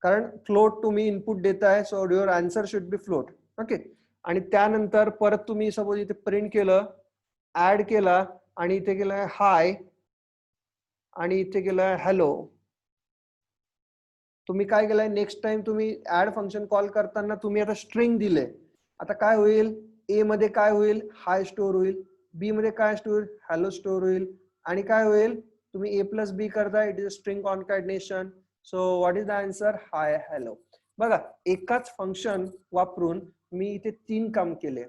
Speaker 1: कारण फ्लोट तुम्ही इनपुट देताय, so your answer should be float. Okay, आणि त्यानंतर परत तुम्ही सपोज इथे प्रिंट केलं, ऍड केला आणि इथे केलं हाय आणि इथे केलं हॅलो. तुम्ही काय केलंय, नेक्स्ट टाइम तुम्ही ऍड फंक्शन कॉल करताना तुम्ही आता स्ट्रिंग दिले. आता काय होईल, ए मध्ये काय होईल, हाय स्टोअर होईल, बी मध्ये काय स्टोअर होईल, हॅलो स्टोअर होईल, आणि काय होईल, तुम्ही ए प्लस बी करताय, it is string concatenation. So what is the answer, hi hello. बघा, एकाच फंक्शन वापरून मी इथे 3 काम केले.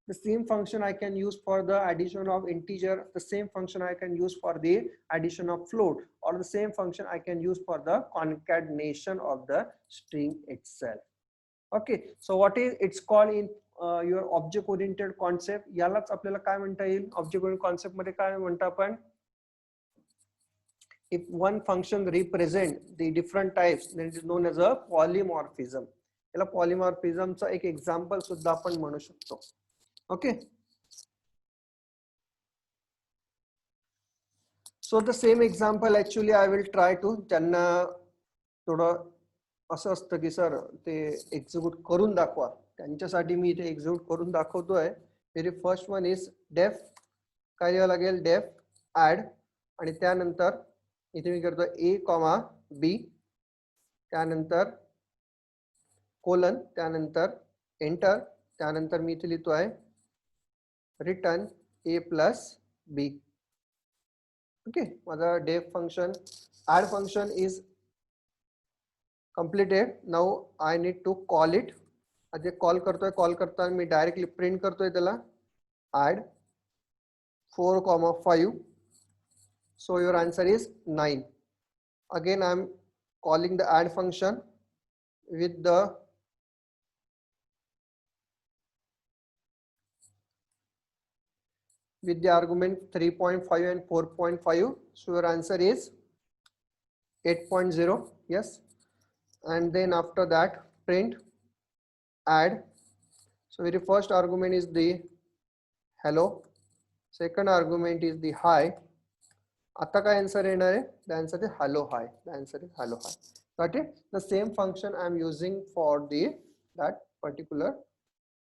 Speaker 1: The same function I can use for the addition of integer, the same function I can use for the addition of float, or the same function I can use for the concatenation of the string itself. Okay, so what is it's called in your object oriented concept. यालाच आपल्याला काय म्हणता येईल, object oriented concept मध्ये काय म्हणता आपण, if one function represent the different types, then it is known as a polymorphism. याला polymorphism चा एक example सुद्धा आपण म्हणू शकतो. Okay, so the same example actually I will try to, ज्यांना थोडं असं असतं की सर ते एक्झिक्यूट करून दाखवा, त्यांच्यासाठी मी इथे एक्झिक्यूट करून दाखवतोय. Very first one is def, काय द्यावं लागेल, डेफ ऍड, आणि त्यानंतर इथे मी करतो ए कॉमा बी, त्यानंतर कोलन, त्यानंतर एंटर, त्यानंतर मी इथे लिहितोय return a plus b. Okay, माझा def function, add function is completed. Now I need to call it. आधी कॉल करतोय, कॉल करताना मी डायरेक्टली प्रिंट करतोय त्याला add 4,5. so your answer is 9. Again I am calling the add function with the argument 3.5 and 4.5. so your answer is 8.0. yes, and then after that print add. so very first argument is the hello, second argument is the hi. आता काय answer येणार आहे, the answer is hello hi, the answer is hello hi. got it? The same function I am using for the that particular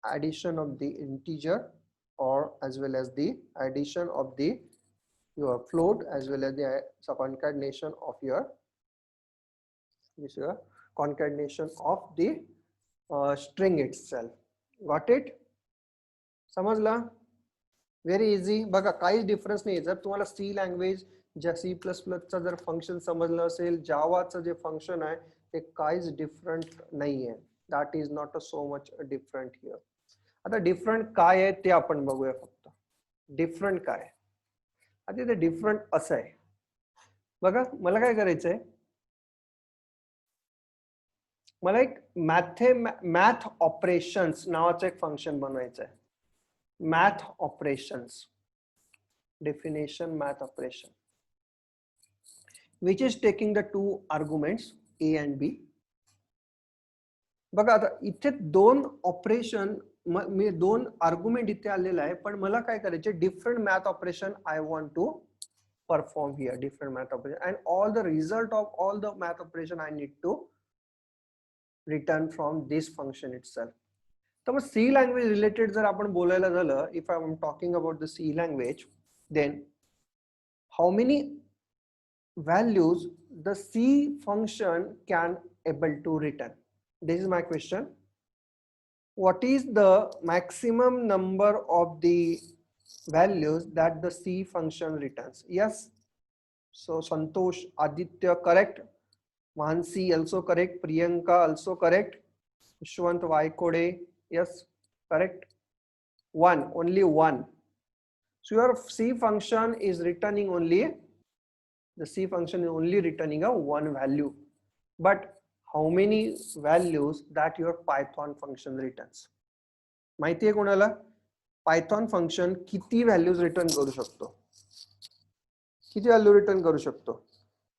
Speaker 1: addition of the integer, or as well as the addition of the your float, as well as the concatenation of your concatenation of the string itself. got it? समजला? Very easy. बघा, काहीच difference नाही. जर तुम्हाला C language ज्या C plus प्लसचा जर function समजलं असेल, जावाचं जे फंक्शन आहे ते काहीच डिफरंट नाहीये. That is not a so much different here. आता डिफरंट काय आहे ते आपण बघूया. फक्त डिफरंट काय, आता ते डिफरंट असं आहे बघा. मला काय करायचंय, मला एक मॅथ ऑपरेशन्स नावाचं एक फंक्शन बनवायचं आहे. Math operations definition math operation which is taking the 2 arguments a and b. बघा, आता इथे 2 ऑपरेशन, मी 2 आर्ग्युमेंट इथे आलेला आहे, पण मला काय करायचे, different math operation I want to perform here. Different math operation and all the result of all the math operation I need to return from this function itself. तर मग सी लँग्वेज रिलेटेड जर आपण बोलायला झालं, if I am talking about the C language, then how many values the C function can able to return? This is my question. What is the maximum number of the values that the C function returns? Yes, so Santosh, Aditya correct, Mansi also correct, Priyanka also correct, Ishwant Vaikode, yes, correct. 1, only 1. So your C function is returning only, the C function is only returning a 1 value. But how many values that your Python function returns? माहिती आहे कोणाला? Python function किती values return करू शकतो? किती value return करू शकतो?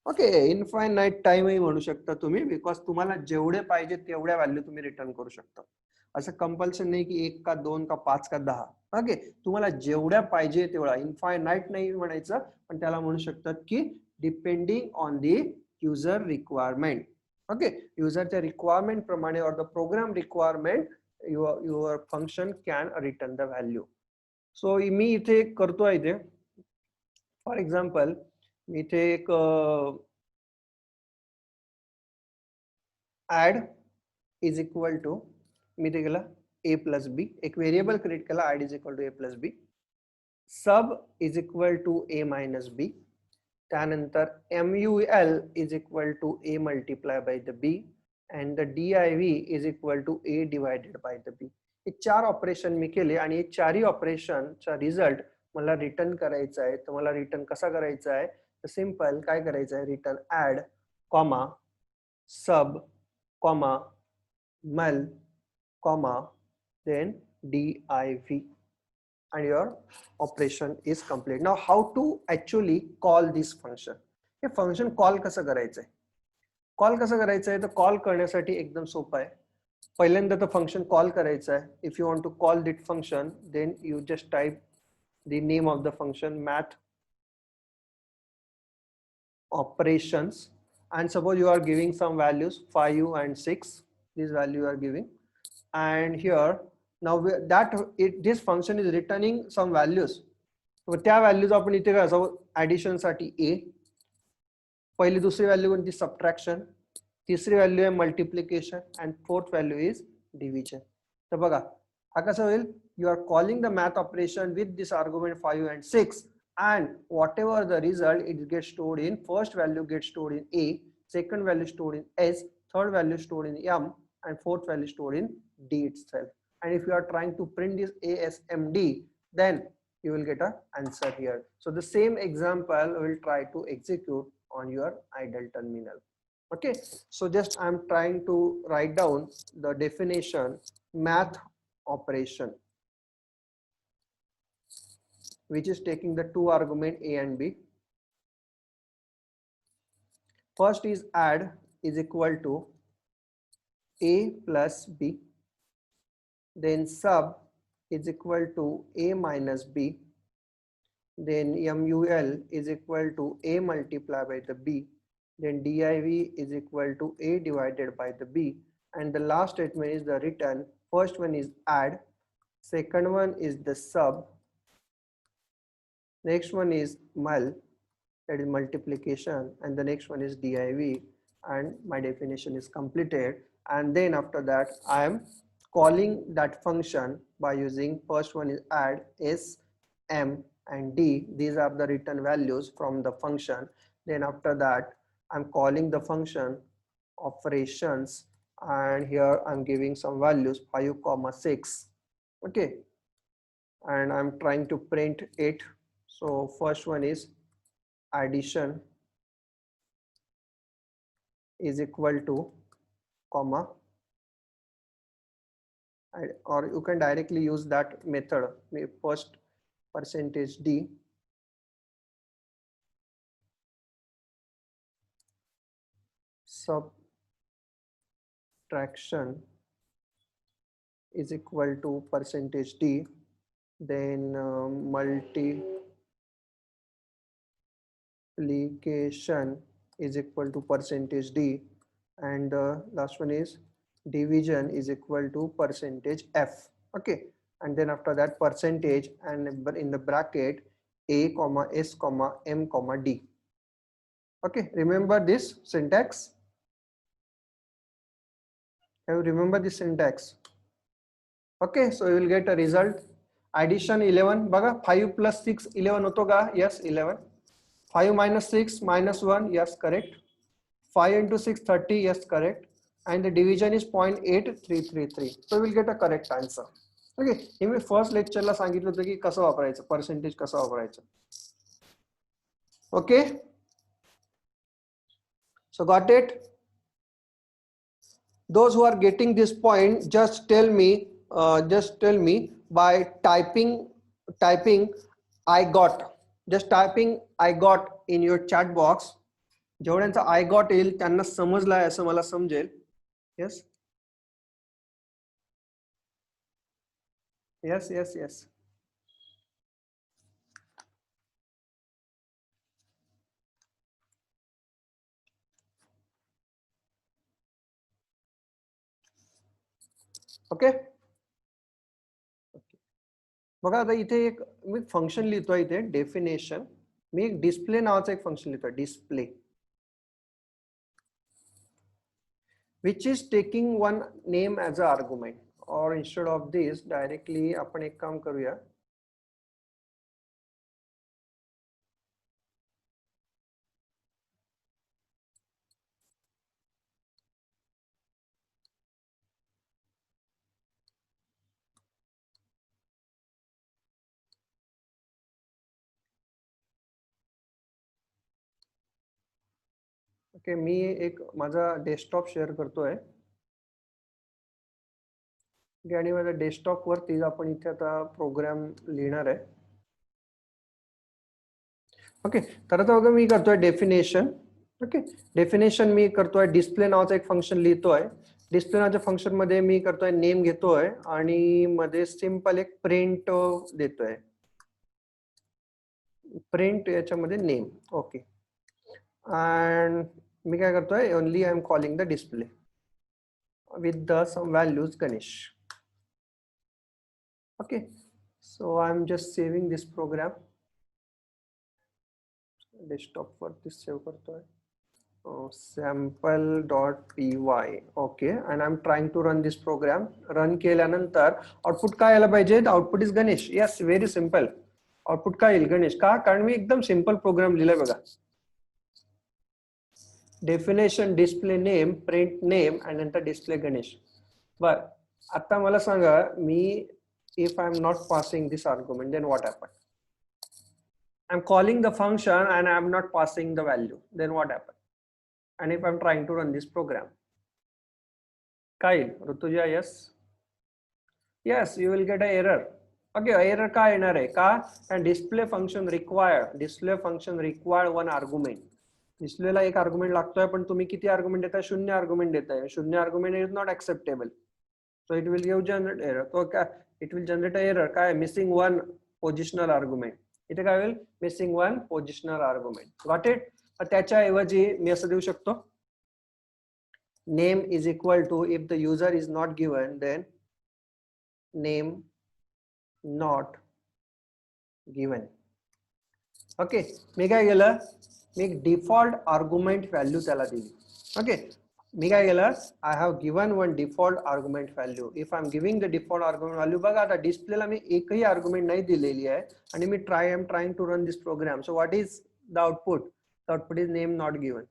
Speaker 1: Okay, infinite time ही म्हणू शकता तुम्ही, बिकॉज तुम्हाला जेवढे पाहिजे तेवढ्या व्हॅल्यू तुम्ही रिटर्न करू शकता. असं कंपल्शन नाही की 1 का 2 का 5 का 10. ओके, तुम्हाला जेवढ्या पाहिजे तेवढा, इनफायनाइट नाही म्हणायचं, पण त्याला म्हणू शकतात की depending on the user requirement. Okay, युजरच्या रिक्वायरमेंट प्रमाणे, और the program requirement, your function can return the value. So मी इथे करतो आहे इथे फॉर एक्झाम्पल मी इथे एक add is equal to मी इथे केला a plus b एक व्हेरिएबल क्रिएट केला add is equal to a plus b sub is equal to a minus b त्यानंतर mul is equal to a multiply by the b and the div is equal to a divided by the b. हे चार operation मी केले आणि हे चारही ऑपरेशनचा result मला return करायचा आहे. तर मला रिटर्न कसा करायचा आहे तर सिंपल काय करायचं आहे return add comma sub comma mul comma then div and your operation is complete. Now how to actually call this function? हे फंक्शन कॉल कसं करायचं आहे कॉल कसं करायचं आहे तर कॉल करण्यासाठी एकदम सोपं आहे. पहिल्यांदा तर फंक्शन कॉल करायचं आहे. If you want to call that function then you just type the name of the function math operations and suppose you are giving some values 5 and 6 this value you are giving and here now this function is returning some values. So त्या values आपण इथे काय असं addition साठी a पहिली दुसरी value कोणती subtraction तिसरी व्हॅल्यू आहे multiplication and fourth value is division. तर बघा हा कसं होईल you are calling the math operation with this argument 5 and 6 and whatever the result it gets stored in first value gets stored in a second value stored in s third value stored in m and fourth value stored in d itself. And if you are trying to print this asmd then you will get an answer here. So the same example will try to execute on your idle terminal. Okay, so just I'm trying to write down the definition math operation which is taking the two argument a and b. First is add is equal to a plus b, then sub is equal to a minus b, then mul is equal to a multiplied by the b, then div is equal to a divided by the b, and the last statement is the return. First one is add, second one is the sub, next one is mul, that is multiplication, and the next one is div, and my definition is completed. And then after that I am calling that function by using first one is add s m and d, these are the return values from the function. Then after that I'm calling the function operations and here I'm giving some values 5,6. Okay, and I'm trying to print it. So first one is addition is equal to comma, or you can directly use that method first percentage d subtraction is equal to percentage d, then multiplication is equal to percentage d, and the last one is division is equal to percentage f. Okay, and then after that percentage and in the bracket a comma s comma m comma d. Okay, remember this syntax? Have you remember this syntax? Okay, so you will get a result. Addition 11 बघा 5 plus 6 11 होतो का? Yes, 11. 5 minus 6 minus 1, yes, correct. 5 into 6 30, yes, correct. And the division is 0.8333. So we will get a correct answer. Okay, हे मी first लेक्चरला सांगितलं होतं की कसं वापरायचं पर्सेंटेज कसं वापरायचं. Okay, so got it? Those who are getting this point just tell me by typing I got, just typing I got in your chat box. जेवढ्यांचा I got येईल त्यांना समजलाय असं मला समजेल. Yes, yes, yes, yes. Okay, बघा आता इथे एक मी function लिहितोय इथे डेफिनेशन, मी एक डिस्प्ले नावाचं एक फंक्शन लिहितोय display, which is taking one name as a argument. or instead of this directly आपण एक काम करूया, ओके मी एक माझा डेस्कटॉप शेअर करतोय आणि माझ्या डेस्कटॉप वरती आपण इथे आता प्रोग्राम लिहिणार आहे. ओके तर आता बघा मी करतोय डेफिनेशन. ओके डेफिनेशन मी करतोय डिस्प्ले नावाचं एक फंक्शन लिहितोय. डिस्प्ले नावाच्या फंक्शन मध्ये मी करतोय नेम घेतोय आणि मध्ये सिंपल एक प्रिंट देतोय, प्रिंट याच्यामध्ये नेम. ओके अँड मी काय करतोय only I am calling the display with the sum values Ganesh. Okay so I am just saving this program, desktop वरती सेव्ह करतोय sample.py. Okay and I'm trying to run this program. Run केल्यानंतर output काय यायला पाहिजे? Output is Ganesh. Yes very simple. Output काय येईल? गणेश. का? कारण मी एकदम सिंपल प्रोग्राम लिहिलाय बघा. Definition display name print name आणि नंतर डिस्प्ले गणेश. बर आता मला सांगा मी if I am not passing this argument then what happen? I'm calling the function and I'm not passing the value, then what happens? And if I'm trying to run this program, Kyle, Rutuja, yes, yes, you will get an error. Okay, error का येणार आहे? का? And display function require one argument. डिस्प्लेला एक argument लागतोय पण तुम्ही किती argument देताय? 0 आर्ग्युमेंट देताय. 0 argument is not acceptable, so it will generate error. तो क्या? It will generate an error. काय? Missing one positional argument. इथे काय होईल? Missing one positional argument. Got it? त्याच्याऐवजी मी असं देऊ शकतो name is equal to if the user is not given then name not given. Okay मी काय केलं? मी एक डिफॉल्ट आर्ग्युमेंट व्हॅल्यू त्याला दिली. ओके मी काय केलं? I have given one default argument value. If I am giving the default argument value, बघा आता डिस्प्लेला मी एकही आर्ग्युमेंट नाही दिलेली आहे आणि मी am trying to run this program. So what is the output? The output is name not given.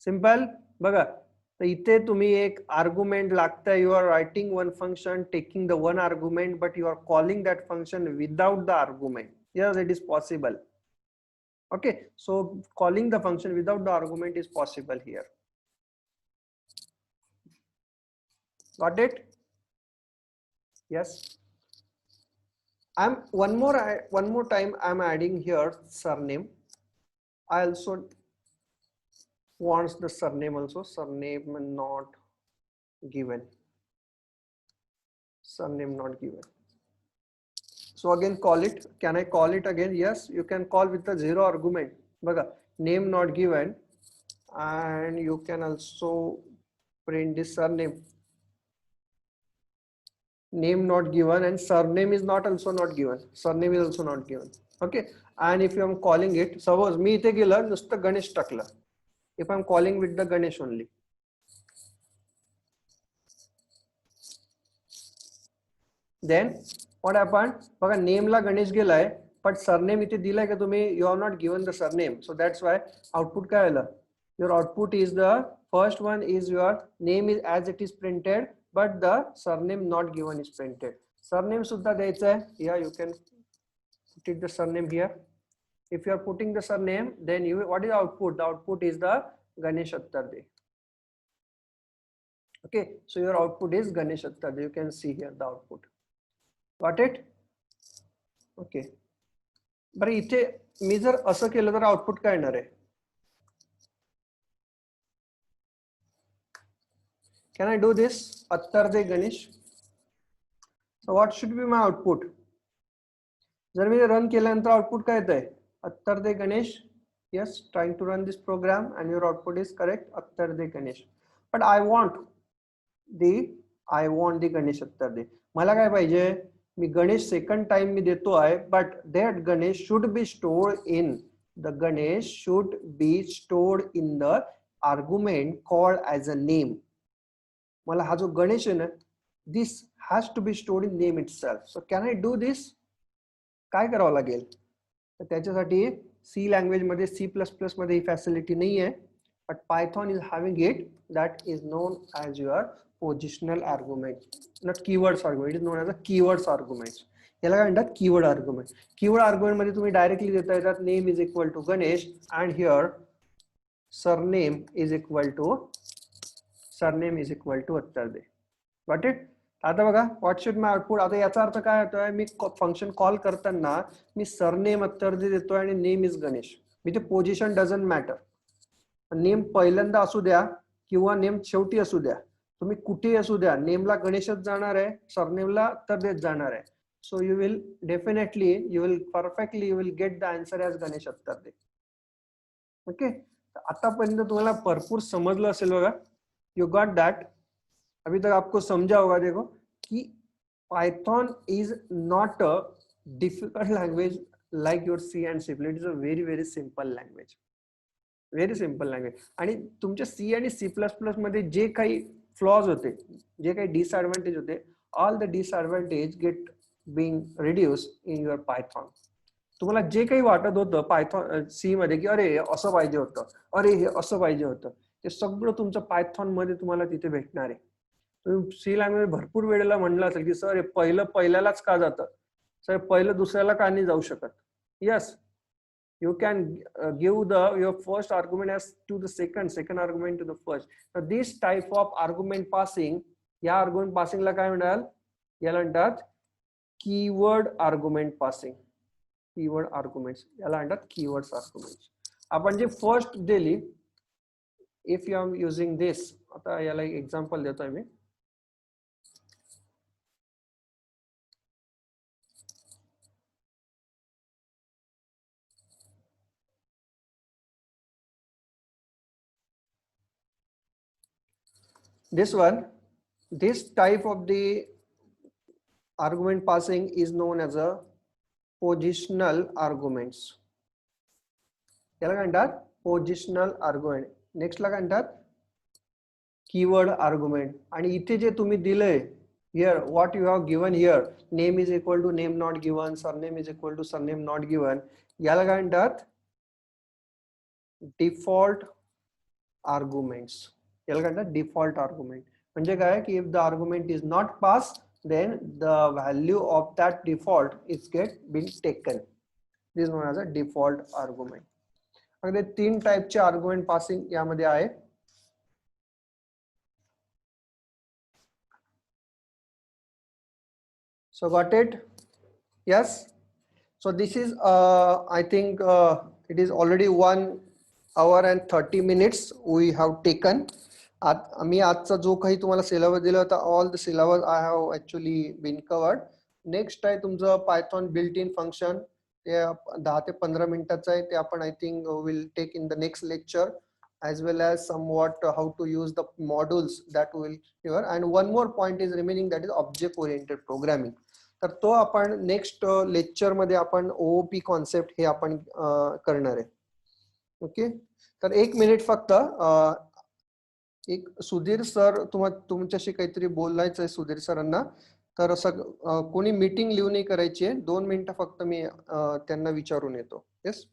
Speaker 1: Simple. बघा तर इथे तुम्ही एक आर्ग्युमेंट लागतंय. You are writing one function taking the one argument but you are calling that function without the argument. Yes it is possible. Okay, so calling the function without the argument is possible here. Got it? Yes. I'm one more time I'm adding here surname. I also wants the surname also. Surname not given. Surname not given. So again call it. Can I call it again? Yes, you can call with the 0 argument. Baga, name not given, and you can also print this surname. Name not given and surname is not given. Surname is also not given. Okay, and if you am calling it, suppose me इथे गेलं नुसतं गणेश टाकलं. If I am calling with the Ganesh only. Then what happened? बघा नेमला गणेश गेलाय but surname इथे दिलाय का तुम्ही? You are not given the surname, so that's why output काय आलं? Your output is the first one is your name is as it is printed but the surname not given is printed. Surname सुद्धा द्यायचं आहे. Yeah, you can put the surname here. If you are putting the surname, then you what is the output? The output is the Ganesh Attarde. Okay, so your output is Ganesh Attarde. You can see here the output. Got it? Okay. बरं इथे मी जर असं केलं तर output काय येणार आहे? Can I do this? Attarde Ganesh. So what should be my output? जर मी रन केल्यानंतर आउटपुट काय येतंय? Attarde Ganesh. Yes, trying to run this program and your output is correct, Attarde Ganesh. But I want the Ganesh Attarde. मला काय पाहिजे? मी Ganesh second time मी देतो आहे, but that Ganesh should be stored in the Ganesh should be stored in the argument called as a name. मला हा जो गणेश आहे ना, this has to be stored in name itself. So can I do this? काय करावं लागेल? तर त्याच्यासाठी सी लँग्वेज मध्ये, सी प्लस प्लस मध्ये ही फॅसिलिटी नाही आहे, but Python is having it. That is known as your positional argument, not keywords argument. It is known as a keywords argument. याला काय म्हणतात? Keyword argument. कीवर्ड आर्ग्युमेंट मध्ये तुम्ही directly देता येतात name is equal to Ganesh and here surname is equal to Attarde. Got it? आता बघा, what should my output. आता याचा अर्थ काय होतोय, मी फंक्शन कॉल करताना मी सरनेम उत्तर दे देतोय आणि नेम इज गणेश. मी ते पोझिशन डझंट मॅटर. नेम पहिल्यांदा असू द्या किंवा नेम शेवटी असू द्या, तुम्ही कुठेही असू द्या, नेमला गणेशच जाणार आहे, सरनेमला उत्तर देत जाणार आहे. सो you will definitely, you will perfectly, you will gate the answer as Ganesh Uttar they. Okay, आतापर्यंत तुम्हाला भरपूर समजलं असेल बघा. You got that. अभी तक आपको समझा होगा देखो कि Python is not a difficult language like your C and C++. It is a very very simple language. Very simple language. आणि तुमच्या सी आणि सी प्लस प्लस मध्ये जे काही फ्लॉज होते, जे काही डिसएडव्हान्टेज होते, all the disadvantage get being reduce in your Python. तुम्हाला जे काही वाटत होतं पायथॉन सी मध्ये की अरे असं पाहिजे होतं, अरे हे असं पाहिजे होतं, ते सगळं तुमचं पायथॉन मध्ये तुम्हाला तिथे भेटणार आहे. तुम्ही सी लँग्वेज भरपूर वेळेला म्हणलं असेल की सर हे पहिल्यालाच का जातं, सर पहिलं दुसऱ्याला का नाही जाऊ शकत. Yes, you can give your first argument as to the second argument to the first. Now this type of argument passing, या argument passing ला काय म्हणाल, याला म्हणतात keyword argument passing. Keyword arguments याला म्हणतात कीवर्ड्स आर्ग्युमेंट्स. आपण जे फर्स्ट दिली, if you are using this, आता याला एक एक्झाम्पल देतोय मी. This one, this type of the argument passing is known as a positional arguments. याला काय म्हणतात? Positional argument. नेक्स्ट ला काय म्हणतात? Keyword argument. आणि इथे जे तुम्ही दिलंय, here what you have given here, name is equal to name not given, surname is equal to surname not given, याला काय म्हणतात? Default arguments. याला काय म्हणतात? Default argument. म्हणजे काय की if the argument is not pass, then the value of that default is been taken. This is known as a default argument. अगदी 3 टाइपचे आर्ग्युमेंट पासिंग यामध्ये आहे. So got it? Yes. So this is I think it is already 1 hour and 30 minutes we have taken. मी आजचा जो काही तुम्हाला syllabus दिला होता, all the syllabus I have actually been covered. Next आहे तुमचं पायथॉन बिल्ट इन फंक्शन. ते 10 ते 15 मिनिटाचं आहे. ते आपण I think will take in the next lecture, as well as somewhat how to use the modules that will here. And one more point is remaining, that is object oriented programming. तर तो आपण next lecture मध्ये आपण OOP concept हे आपण करणार आहे. Okay, तर 1 minute फक्त. एक सुधीर सर, तुमच्याशी काहीतरी बोलायचं आहे सुधीर सरांना. तर असं कोणी मीटिंग लिव्ह नाही करायची आहे. 2 मिनिटं फक्त मी त्यांना विचारून येतो. Yes.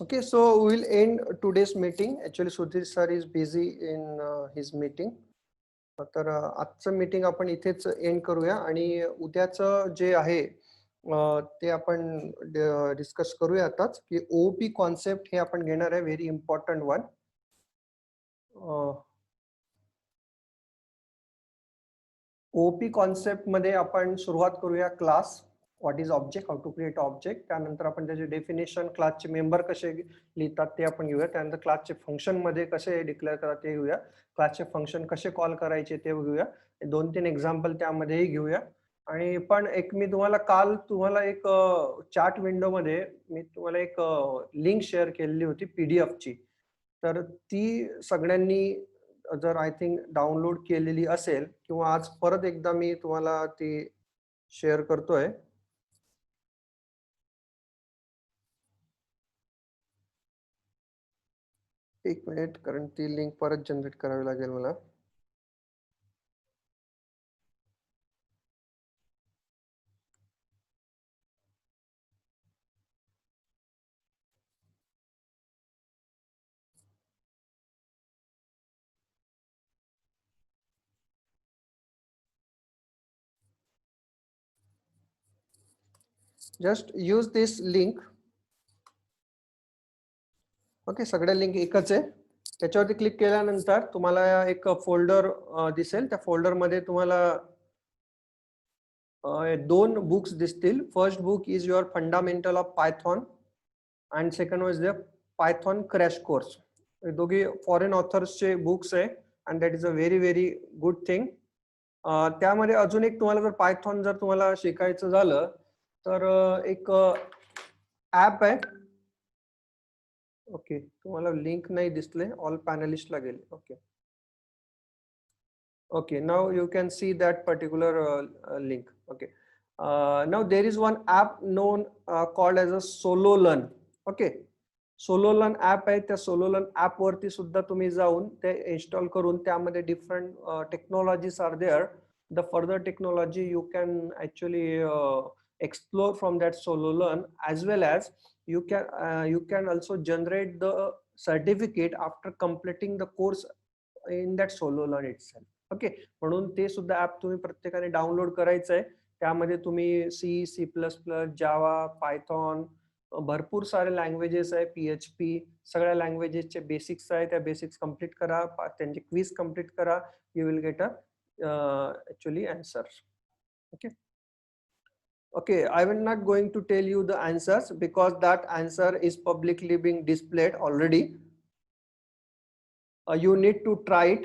Speaker 1: Okay, so we will end today's meeting. Actually, Sudhir sir is busy in his meeting. तर आजचं मीटिंग आपण इथेच एंड करूया आणि उद्याचं जे आहे ते आपण डिस्कस करूया आताच की ओपी कॉन्सेप्ट हे आपण घेणार आहे, very important one. OP concept मध्ये आपण सुरुवात करूया class, what is object, how to create object. त्यानंतर आपण त्याचे डेफिनेशन, क्लासचे मेंबर कसे लिहितात ते आपण घेऊया. त्यानंतर क्लासचे फंक्शन मध्ये कसे डिक्लेअर करतात ते घेऊया. क्लासचे फंक्शन कसे कॉल करायचे ते घेऊया. 2-3 एक्झाम्पल त्यामध्येही घेऊया. आणि पण एक मी तुम्हाला काल तुम्हाला एक चॅट विंडो मध्ये मी तुम्हाला एक लिंक शेअर केलेली होती PDF ची. तर ती सगळ्यांनी जर आय थिंक डाउनलोड केलेली असेल किंवा आज परत एकदा मी तुम्हाला ती शेअर करतोय. एक मिनिट, कारण ती लिंक परत जनरेट करावी लागेल मला. Just use this link. Okay, सगळ्या लिंक एकच आहे. त्याच्यावरती क्लिक केल्यानंतर तुम्हाला एक फोल्डर दिसेल. त्या फोल्डर मध्ये तुम्हाला 2 बुक्स दिसतील. First book is your fundamental of Python and second is the Python crash course. दोघी फॉरेन ऑथर्सचे बुक्स आहे and that is a very very good thing. त्यामध्ये अजून एक तुम्हाला जर पायथॉन जर तुम्हाला शिकायचं झालं तर एक ऍप आहे. ओके, तुम्हाला लिंक नाही दिसले, ऑल पॅनलिस्टला गेले. Okay okay, now you can see that particular link. Okay, now there is one app known called as a Sololearn. Okay, Sololearn app आहे. त्या सोलोलन ऍप वरती सुद्धा तुम्ही जाऊन ते इन्स्टॉल करून त्यामध्ये different technologies are there. The further technology you can actually explore from that Sololearn, as well as you can also generate the certificate after completing the course in that Sololearn itself. Okay, म्हणून ते सुद्धा app तुम्ही प्रत्येकाने download करायचं आहे. त्यामध्ये तुम्ही C++, जावा, Python, भरपूर सारे लँग्वेजेस आहे, PHP, सगळ्या लँग्वेजेसचे बेसिक्स आहे. त्या बेसिक्स कम्प्लीट करा, त्यांचे क्विज कम्प्लीट करा. You will get a actually answers. Okay. Okay, I will not going to tell you the answers because that answer is publicly being displayed already. You need to try it.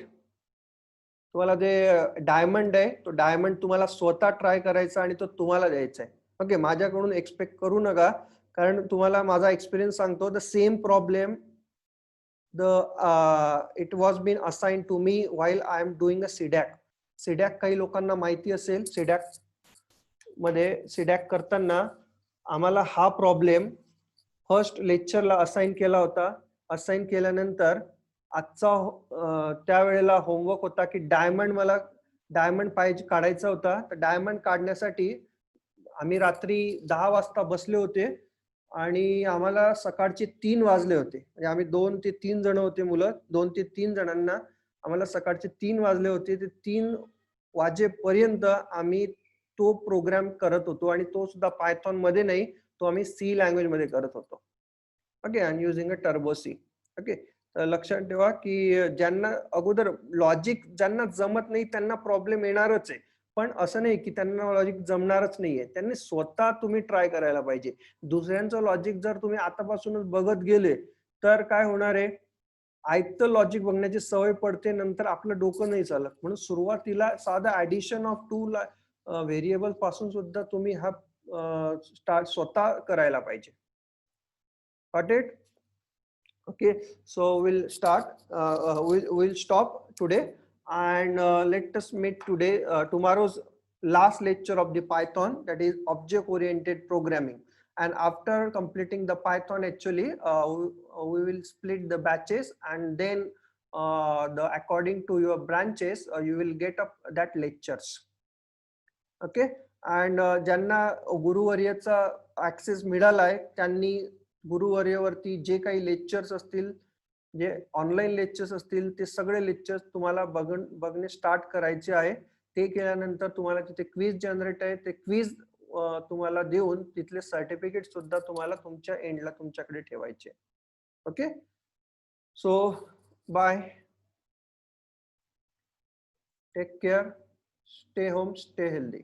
Speaker 1: तुम्हाला जे diamond आहे तो diamond तुम्हाला स्वतः try करायचा आणि तो तुम्हाला द्यायचा आहे. ओके, माझ्याकडून एक्सपेक्ट करू नका, कारण तुम्हाला माझा एक्सपिरियन्स सांगतो. The same problem it was been assign to me while I am doing a CDAC. CDAC काही लोकांना माहिती असेल. सीडॅक करताना आम्हाला हा प्रॉब्लेम फर्स्ट लेक्चरला असाइन केला होता. असाइन केल्यानंतर आजचा त्यावेळेला होमवर्क होता की मला डायमंड पाहिजे काढायचा होता. तर डायमंड काढण्यासाठी आम्ही रात्री 10 वाजता बसले होते आणि आम्हाला सकाळचे 3 वाजले होते. म्हणजे आम्ही 2 ते 3 जण होते मुलं. 2 ते 3 जणांना आम्हाला सकाळचे 3 वाजले होते. ते 3 वाजेपर्यंत आम्ही तो प्रोग्राम करत होतो आणि तो सुद्धा पायथॉन मध्ये नाही, तो आम्ही C लँग्वेज मध्ये करत होतो. Okay, and using a turbo C. Okay, तर लक्षात ठेवा की ज्यांना अगोदर लॉजिक ज्यांना जमत नाही त्यांना प्रॉब्लेम येणारच आहे. पण असं नाही की त्यांना लॉजिक जमणारच नाहीये. त्यांनी स्वतः तुम्ही ट्राय करायला पाहिजे. दुसऱ्यांचं लॉजिक जर तुम्ही आतापासूनच बघत गेले तर काय होणार आहे, आयतं लॉजिक बघण्याची सवय पडते, नंतर आपलं डोकं नाही चालत. म्हणून सुरुवातीला साधा ऍडिशन ऑफ 2 व्हेरिएबल पासून सुद्धा तुम्ही हा स्टार्ट स्वतः करायला पाहिजे. Got it? Okay, so we'll start. We'll stop today and let us meet today tomorrow's last lecture of the Python, that is object oriented programming. And after completing the Python, actually we will split the batches, and then according to your branches you will get up that lectures. Okay, and ज्यांना गुरुवर्याचा access मिळालाय त्यांनी गुरुवर्यावरती जे काही lectures असतील, जे online lectures असतील, ते सगळे lectures तुम्हाला बघणे स्टार्ट करायचे आहे. ते केल्यानंतर तुम्हाला तिथे क्विज जनरेट आहे, ते क्विज तुम्हाला देऊन तिथले सर्टिफिकेट सुद्धा तुम्हाला तुमच्या एंडला तुमच्याकडे ठेवायचे. Okay, so bye, take care, stay home, stay healthy.